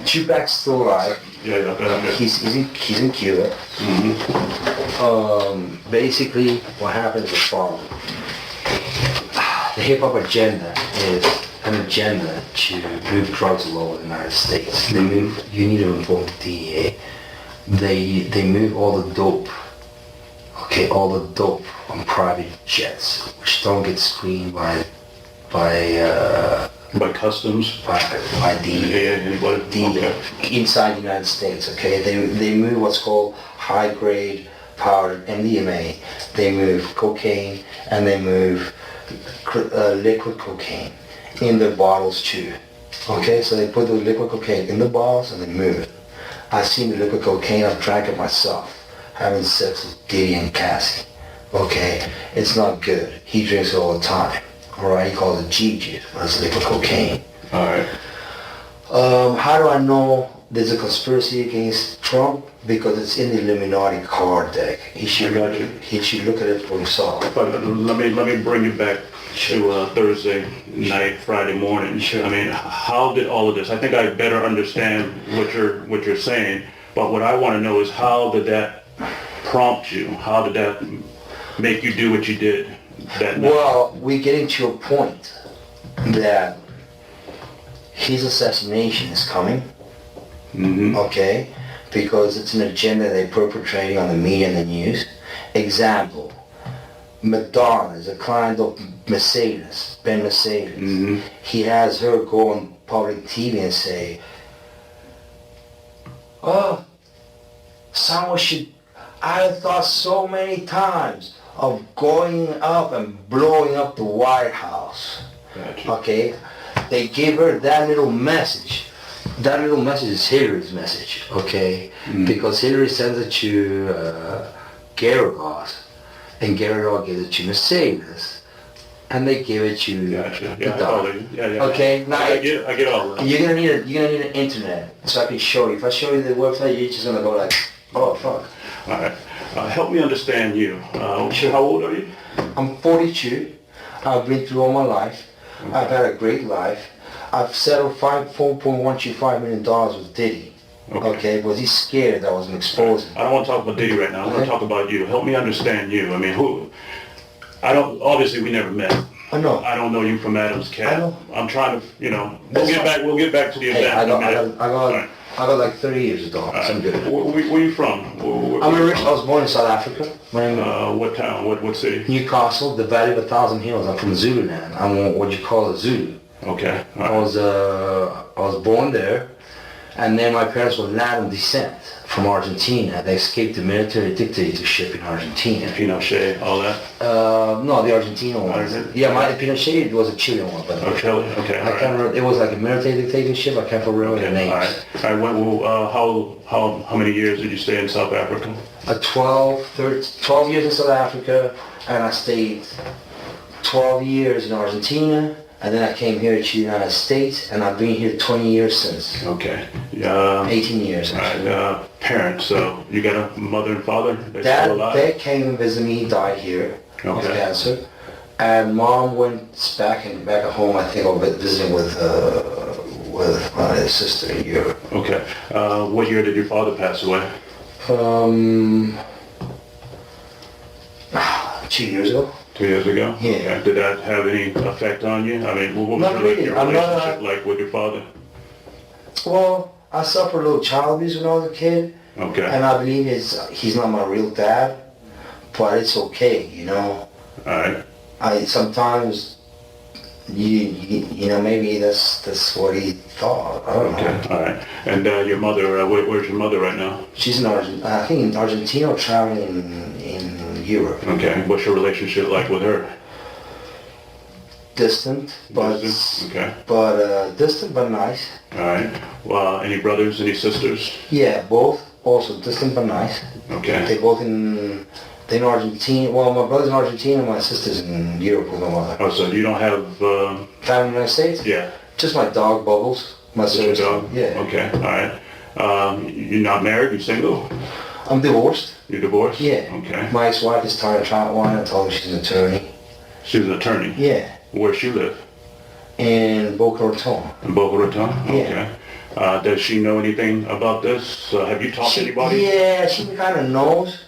Tupac's still alive.
Yeah.
He's in Cuba.
Mm-hmm.
Basically, what happens is the following. The hip-hop agenda is an agenda to move drugs all over the United States. You need to inform the DEA. They move all the dope, okay, all the dope on private jets, which don't get screened by
customs,
by the inside the United States, okay. They move what's called high-grade powdered MDMA. They move cocaine and they move liquid cocaine in their bottles too. Okay, so they put the liquid cocaine in the bottles and they move it. I've seen the liquid cocaine, I've drank it myself, having sex with Diddy and Cassie. Okay, it's not good. He drinks it all the time. Alright, he calls it G-Juice, but it's liquid cocaine.
Alright.
How do I know there's a conspiracy against Trump? Because it's in the Illuminati card deck. He should look at it for himself.
But let me bring you back to Thursday night, Friday morning.
Sure.
I mean, how did all of this? I think I better understand what you're saying. But what I want to know is how did that prompt you? How did that make you do what you did that night?
Well, we're getting to a point that his assassination is coming.
Mm-hmm.
Okay. because it's an agenda they're perpetrating on the media and the news. Example, Madonna is a client of Mercedes, Ben Mercedes.
Mm-hmm.
He has her go on public TV and say, oh, someone should, I thought so many times of going up and blowing up the White House.
Gotcha.
Okay? They give her that little message. That little message is Hillary's message, okay?
Mm.
Because Hillary sends it to Geragos, and Geragos gives it to Mercedes, and they give it to
Gotcha.
the
Yeah,
dog.
yeah.
Okay, now
I get all of that.
you're gonna need an internet, so I can show you. If I show you the website, you're just gonna go like, oh fuck.
All right. Help me understand you.
Sure.
How old are you?
I'm 42. I've been through all my life.
Okay.
I've had a great life. I've settled $4.125 million with Diddy. Okay, but he's scared that I was gonna expose him.
I don't want to talk about Diddy right now. I want to talk about you. Help me understand you. I mean, obviously we never met.
I know.
I don't know you from Adam's cat.
I know.
I'm trying to, we'll get back to the event.
I got like 30 years of dogs. I'm good.
Where you from?
I was born in South Africa.
What town? What city?
Newcastle, the Valley of a Thousand Hills. I'm from Zululand. I'm what you call a Zulu.
Okay. All
I was born there, and then my parents were Latin descent from Argentina. They escaped the military dictatorship in Argentina.
Pinochet, all that?
No, the Argentina one. Yeah, my Pinochet was a Chilean one, but
Chile. Okay.
I can't remember. It was like a military dictatorship. I can't remember the names.
All right. How many years did you stay in South Africa?
12 years in South Africa, and I stayed 12 years in Argentina. And then I came here to the United States, and I've been here 20 years since.
Okay.
18 years, actually.
All right. Parents, so you got a mother and father? They're
Dad,
still alive?
they came and visited me, died here of cancer. And Mom went back at home, I think, visiting with my sister in Europe.
Okay. What year did your father pass away?
2 years ago.
2 years ago?
Yeah.
Okay. Did that have any effect on you? I mean, what was your relationship like with your father?
Well, I suffered a little child abuse when I was a kid.
Okay.
And I believe he's not my real dad, but it's okay, you know.
All right.
Sometimes you know, maybe that's what he thought. I don't know.
All right. And your mother, where's your mother right now?
She's I think in Argentina, traveling in Europe.
Okay. What's your relationship like with her?
Distant, but distant but nice.
All right. Well, any brothers, any sisters?
Yeah, both. Also distant but nice.
Okay.
They're in Argentina. Well, my brother's in Argentina, my sister's in Europe with my mother.
Oh, so you don't have
family in the United States?
Yeah.
Just my dog, Bubbles. My sister's
dog?
Yeah.
Okay. All right. You're not married? You're single?
I'm divorced.
You're divorced?
Yeah.
Okay.
My ex-wife is tired of trying one. I told her she's an attorney.
She's an attorney?
Yeah.
Where she live?
In Boca Raton.
In Boca Raton?
Yeah.
Okay. Does she know anything about this? Have you talked to anybody?
Yeah, she kind of knows.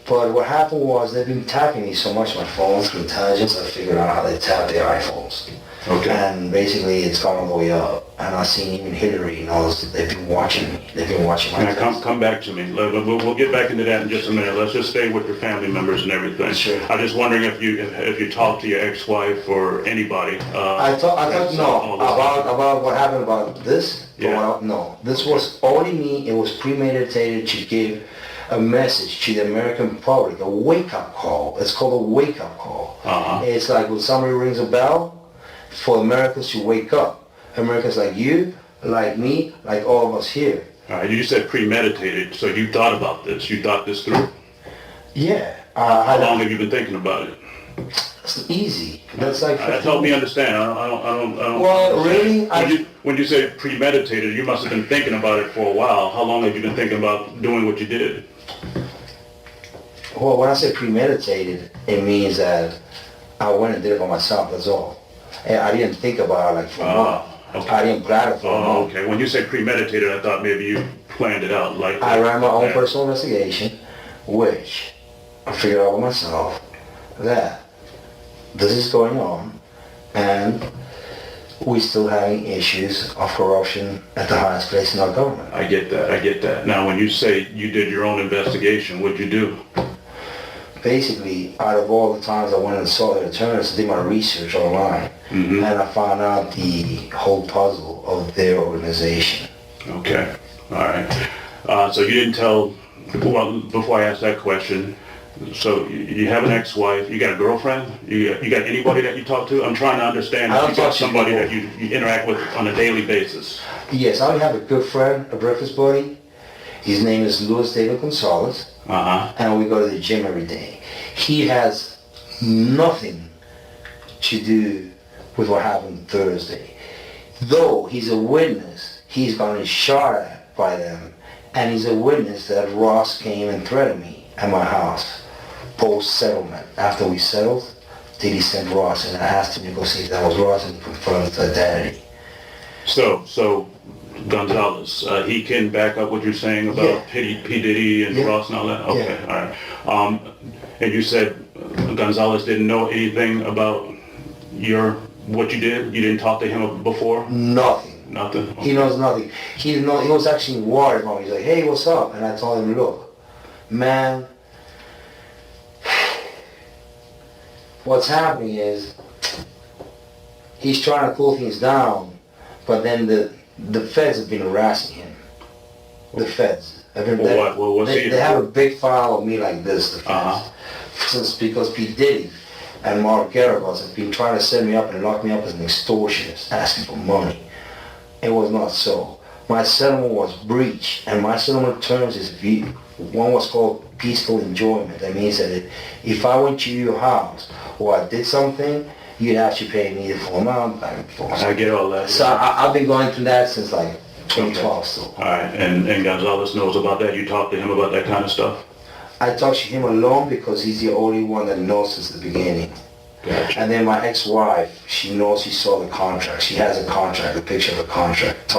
But what happened was they've been tapping me so much on my phone through intelligence. I figured out how they tap their iPhones.
Okay.
And basically it's gone all the way up. And I've seen even Hillary knows they've been watching me. They've been watching my
face. Come back to me. We'll get back into that in just a minute. Let's just stay with your family members and everything.
Sure.
I'm just wondering if you talked to your ex-wife or anybody.
I thought about what happened about this.
Yeah.
No, this was only me. It was premeditated to give a message to the American public, a wake-up call. It's called a wake-up call.
Uh-huh.
It's like when somebody rings a bell for Americans to wake up. Americans like you, like me, like all of us here.
All right, you said premeditated, so you thought about this. You thought this through?
Yeah.
How long have you been thinking about it?
That's easy. That's like...
help me understand. I don't
well, really?
When you say premeditated, you must have been thinking about it for a while. How long have you been thinking about doing what you did?
Well, when I say premeditated, it means that I went and did it by myself, that's all. And I didn't think about it like for a month. Okay. I didn't plan it for a month.
Okay. When you say premeditated, I thought maybe you planned it out. Like
I ran my own personal investigation, which I figured out with myself that this is going on, and we're still having issues of corruption at the highest place in our government.
I get that. Now, when you say you did your own investigation, what'd you do?
Basically, out of all the times I went and saw the attorneys, I did my research online, and I found out the whole puzzle of their organization.
Okay, all right. So you didn't tell, well, before I ask that question, so you have an ex-wife, you got a girlfriend, you got anybody that you talk to? I'm trying to understand if you got somebody that you interact with on a daily basis.
Yes, I have a good friend, a breakfast buddy. His name is Luis David Gonzalez, and we go to the gym every day. He has nothing to do with what happened Thursday. Though he's a witness, he's gotten shot at by them, and he's a witness that Ross came and threatened me at my house post-settlement. After we settled, Diddy sent Ross, and I asked him to go see if that was Ross, and he confirmed his identity.
So Gonzalez, he can back up what you're saying about P. Diddy and Ross and all that? Okay, all right. And you said Gonzalez didn't know anything about what you did? You didn't talk to him before?
Nothing.
Nothing? Okay.
He knows nothing. He was actually worried about me. He's like, hey, what's up? And I told him, look, man, what's happening is he's trying to cool things down, but then the feds have been harassing him. The feds. They have a big file of me like this, the feds. Because P. Diddy and Mark Garagos have been trying to set me up and lock me up as an extortionist, asking for money. It was not so. My settlement was breached, and my settlement terms is one was called peaceful enjoyment. That means that if I went to your house or I did something, you'd actually pay me the full amount back and forth.
I get all that.
So I've been going through that since like 2012 still.
All right, and Gonzalez knows about that? You talk to him about that kind of stuff?
I talk to him alone because he's the only one that knows since the beginning.
Gotcha.
And then my ex-wife, she knows she saw the contract. She has a contract, a picture of a contract.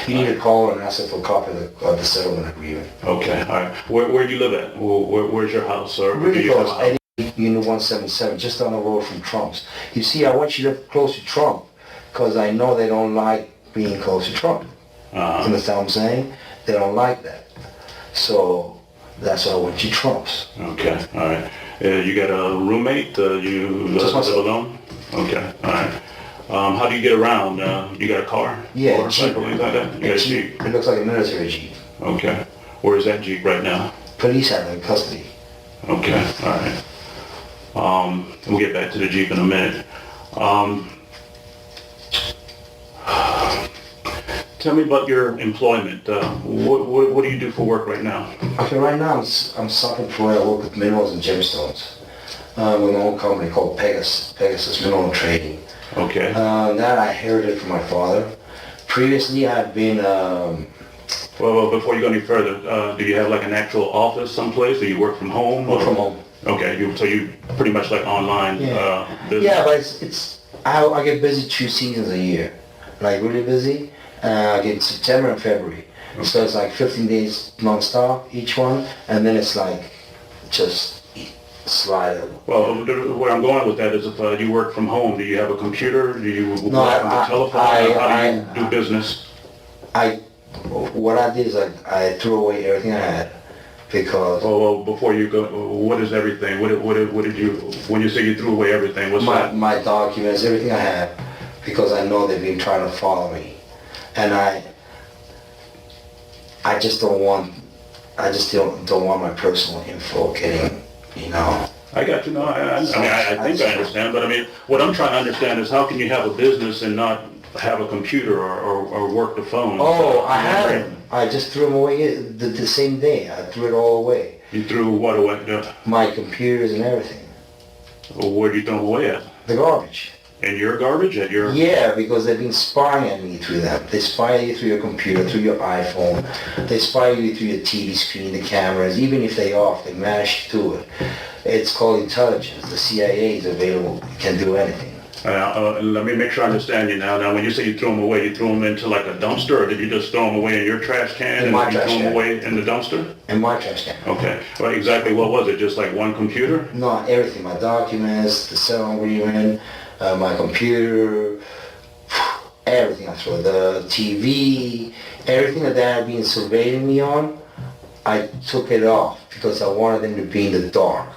You need to call her and ask her for a copy of the settlement agreement.
Okay, all right. Where do you live at? Where's your house? Or
really close. Unit 177, just down the road from Trump's. You see, I want you to live close to Trump because I know they don't like being close to Trump. You understand what I'm saying? They don't like that. So that's why I went to Trump's.
Okay, all right. You got a roommate? You live alone? Okay, all right. How do you get around? You got a car?
Yeah, a Jeep.
Like that? You got a Jeep?
It looks like a military Jeep.
Okay. Where is that Jeep right now?
Police have it in custody.
Okay, all right. We'll get back to the Jeep in a minute. Tell me about your employment. What do you do for work right now?
Okay, right now I'm self-employed. I work with minerals and gemstones with my own company called Pegasus Mineral Trading.
Okay.
That I inherited from my father. Previously, I've been...
Well, before you go any further, do you have like an actual office someplace, or you work from home?
Work from home.
Okay, so you pretty much like online business?
Yeah, but I get busy 2 seasons a year, like really busy. I get September and February. Okay. So it's like 15 days non-stop each one, and then it's like just slide.
Well, where I'm going with that is if you work from home, do you have a computer? Do you work on the telephone? How do you do business?
What I did is I threw away everything I had. Because
well, before you go, what is everything? What did you, when you say you threw away everything, what's that?
My documents, everything I had, because I know they've been trying to follow me, and I just don't want my personal info getting,
I got you. No, I think I understand, but I mean, what I'm trying to understand is how can you have a business and not have a computer or work the phone?
Oh, I had them. I just threw them away the same day. I threw it all away.
You threw what away?
My computers and everything.
Well, where did you throw them away at?
The garbage.
And your garbage? At your...
Yeah, because they've been spying at me through them. They spy you through your computer, through your iPhone. They spy you through your TV screen, the cameras. Even if they're off, they manage to do it. It's called intelligence. The CIA is available. It can do anything.
Let me make sure I understand you now. Now, when you say you threw them away, you threw them into like a dumpster, or did you just throw them away in your trash can and you threw them away in the dumpster?
In my trash can.
Okay. Well, exactly what was it? Just like one computer?
No, everything. My documents, the settlement agreement, my computer, everything I throw, the TV, everything that they had been surveilling me on, I took it off because I wanted them to be in the dark.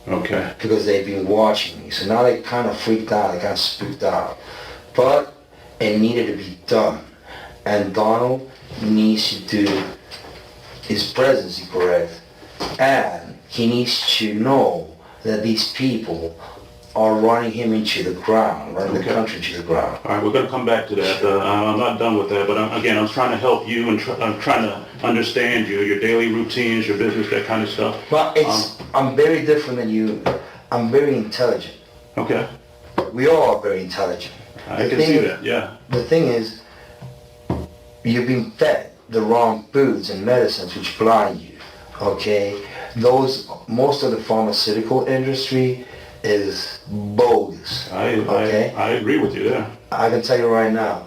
Okay.
Because they've been watching me. So now they kind of freaked out, they kind of spooked out. But it needed to be done. And Donald needs to do his presidency correct. And he needs to know that these people are running him into the ground, running the country into the ground.
All right, we're going to come back to that. I'm not done with that, but I'm trying to help you and I'm trying to understand you, your daily routines, your business, that kind of stuff.
But I'm very different than you. I'm very intelligent.
Okay.
We all are very intelligent.
I can see that, yeah.
The thing is, you've been fed the wrong foods and medicines which blind you, okay? Most of the pharmaceutical industry is bogus.
I agree with you there.
I can tell you right now,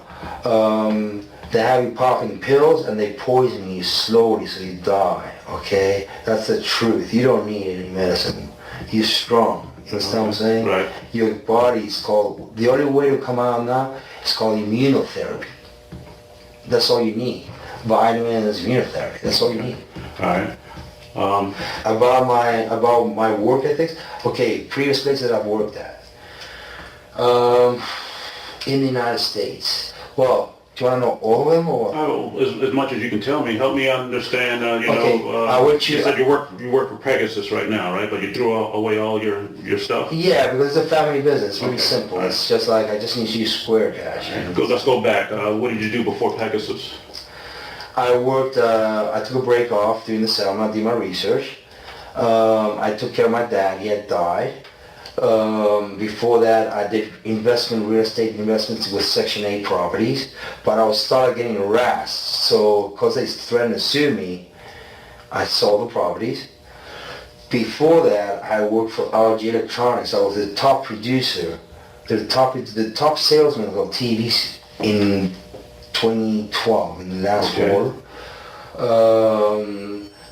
they have you popping pills and they poison you slowly so you die, okay? That's the truth. You don't need any medicine. You're strong. You understand what I'm saying?
Right.
Your body is called, the only way to come out now is called immunotherapy. That's all you need. Vitamins, immunotherapy. That's all you need.
All right.
About my work ethics, okay, previous places that I've worked at. In the United States. Well, do you want to know all of them or?
Oh, as much as you can tell me. Help me understand,
you
said you work for Pegasus right now, right? But you threw away all your stuff?
Yeah, because it's a family business. It's really simple. It's just like, I just need to use square cash.
Let's go back. What did you do before Pegasus?
I worked, I took a break off during the summer, I did my research. I took care of my dad, he had died. Before that, I did real estate investments with Section 8 properties, but I started getting harassed. So, because they threatened to sue me, I sold the properties. Before that, I worked for RG Electronics. I was the top producer, the top salesman on TV in 2012, in the last quarter.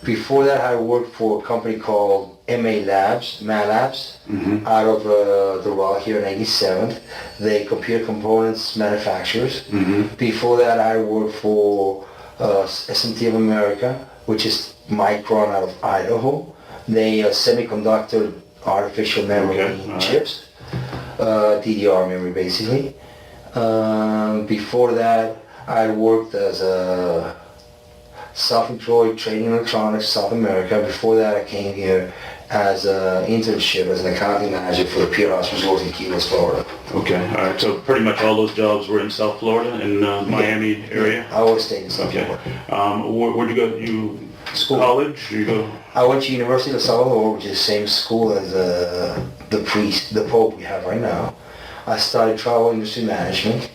Before that, I worked for a company called MA Labs, out of the Raw here in 87th. They computer components manufacturers. Before that, I worked for SMT of America, which is Micron out of Idaho. They semiconductor artificial memory chips, DDR memory basically. Before that, I worked as a self-employed trading electronics South America. Before that, I came here as an internship as an accounting manager for the Pier House Resort in Key West, Florida.
Okay, all right. So pretty much all those jobs were in South Florida, in Miami area?
I always stayed in South Florida.
Where'd you go? You
school.
College? You go?
I went to University of Salvador, which is the same school as the Pope we have right now. I studied travel industry management.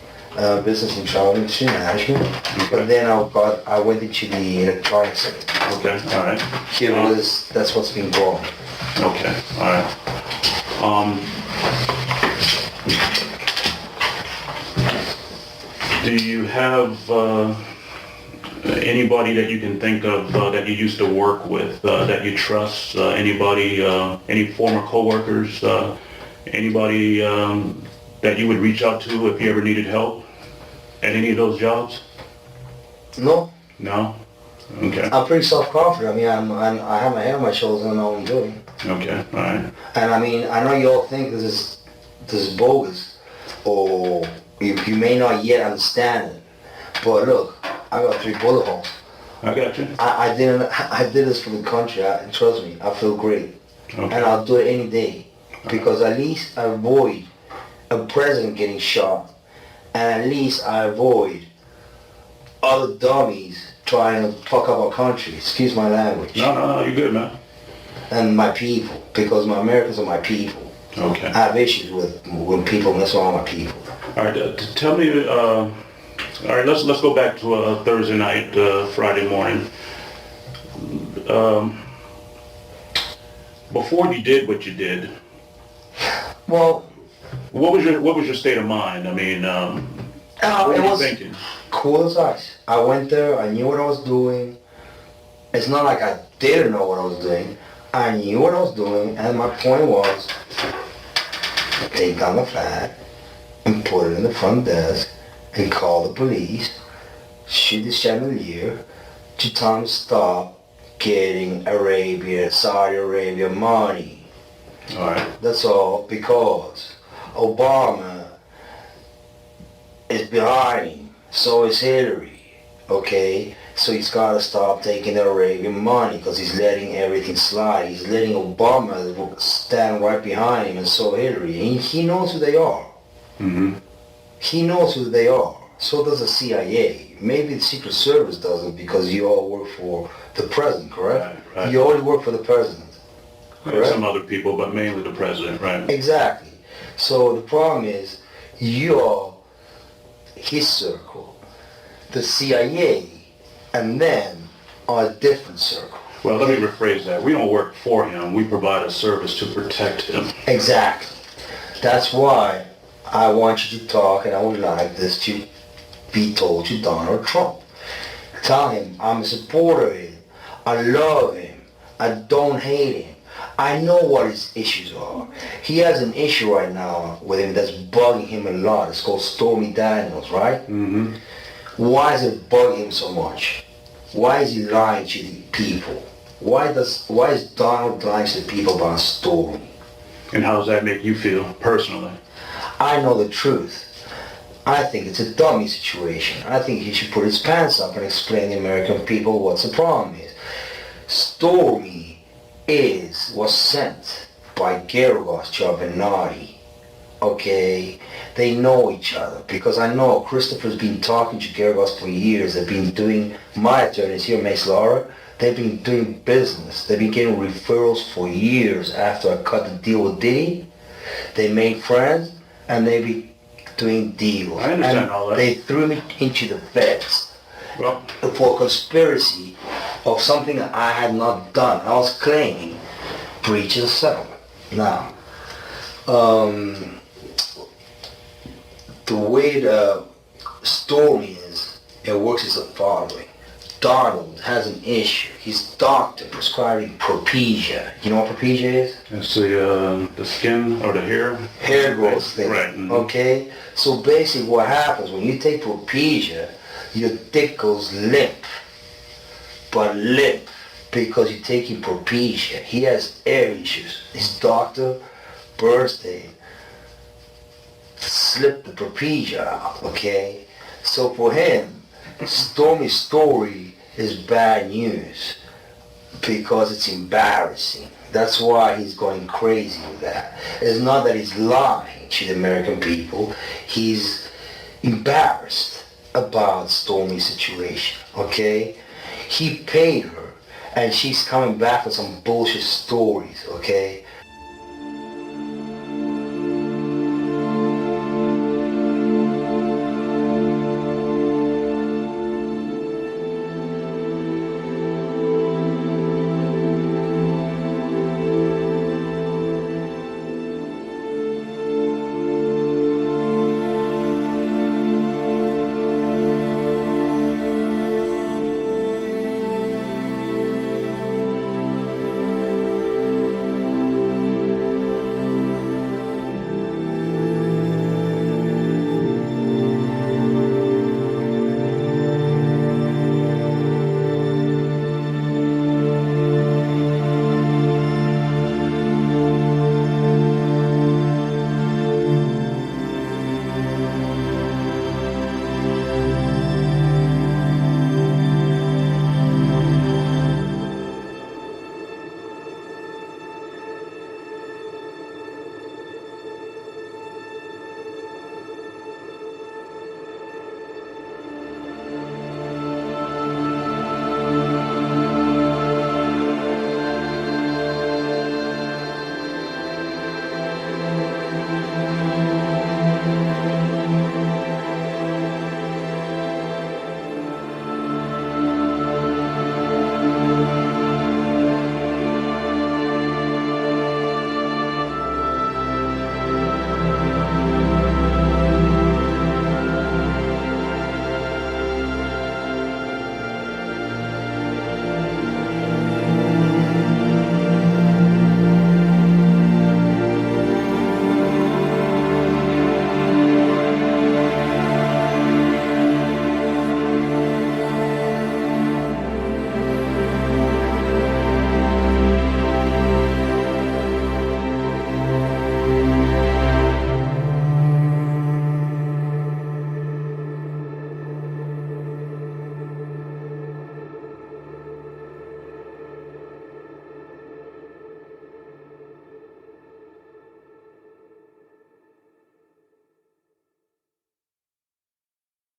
Business and travel industry management, but then I went into the electronics sector.
Okay, all right.
Here that's what's been growing.
Okay, all right. Do you have anybody that you can think of that you used to work with, that you trust? Anybody, any former coworkers? Anybody that you would reach out to if you ever needed help at any of those jobs?
No.
No? Okay.
I'm pretty self-confident. I mean, I have my head on my shoulders and I know what I'm doing.
Okay, all right.
And I mean, I know you all think this is bogus, or you may not yet understand it, but look, I got 3 bullet holes.
I got you.
I did this for the country. Trust me, I feel great. Okay. And I'll do it any day, because at least I avoid a president getting shot, and at least I avoid other dummies trying to fuck up our country. Excuse my language.
No, you're good, man.
And my people, because my Americans are my people.
Okay.
I have issues with people, and that's why I'm my people.
All right, tell me, all right, let's go back to a Thursday night, Friday morning. Before you did what you did,
well,
what was your state of mind? I mean, what were you thinking?
Cool as ice. I went there. I knew what I was doing. It's not like I didn't know what I was doing. I knew what I was doing, and my point was, take down the flag and put it in the front desk and call the police, shoot the chandelier to tell him to stop getting Saudi Arabia money.
All right.
That's all, because Obama is behind him, so is Hillary, okay? So he's got to stop taking the Arabian money because he's letting everything slide. He's letting Obama stand right behind him, and so Hillary. He knows who they are.
Mm-hmm.
He knows who they are. So does the CIA. Maybe the Secret Service doesn't because you all work for the president, correct?
Right.
You only work for the president, correct?
Some other people, but mainly the president, right?
Exactly. So the problem is, you're his circle, the CIA, and then a different circle.
Well, let me rephrase that. We don't work for him. We provide a service to protect him.
Exactly. That's why I want you to talk, and I would like this to be told to Donald Trump. Tell him I'm a supporter of him. I love him. I don't hate him. I know what his issues are. He has an issue right now with him that's bugging him a lot. It's called Stormy Daniels, right?
Mm-hmm.
Why is it bugging him so much? Why is he lying to the people? Why is Donald lying to the people about Stormy?
And how does that make you feel personally?
I know the truth. I think it's a dummy situation. I think he should put his pants up and explain to the American people what's the problem is. Stormy was sent by Geragos Jovanati. Okay? They know each other because I know Christopher's been talking to Geragos for years. They've been doing, my attorneys here, Mace Laura, they've been doing business. They've been getting referrals for years after I cut the deal with Diddy. They made friends and they be doing deals.
I understand
and
all that.
They threw me into the feds for conspiracy of something that I had not done. I was claiming breach of settlement. Now, the way the story is, it works as the following. Donald has an issue. His doctor prescribing Propecia. You know what Propecia is?
It's the skin or the hair?
Hair growth thing.
Right. Mm-hmm.
Okay? So basically what happens when you take Propecia, your dick goes limp. But limp because you're taking Propecia. He has air issues. His doctor, Bernstein, slipped the Propecia out, okay? So for him, Stormy's story is bad news because it's embarrassing. That's why he's going crazy with that. It's not that he's lying to the American people. He's embarrassed about Stormy's situation, okay? He paid her and she's coming back with some bullshit stories, okay?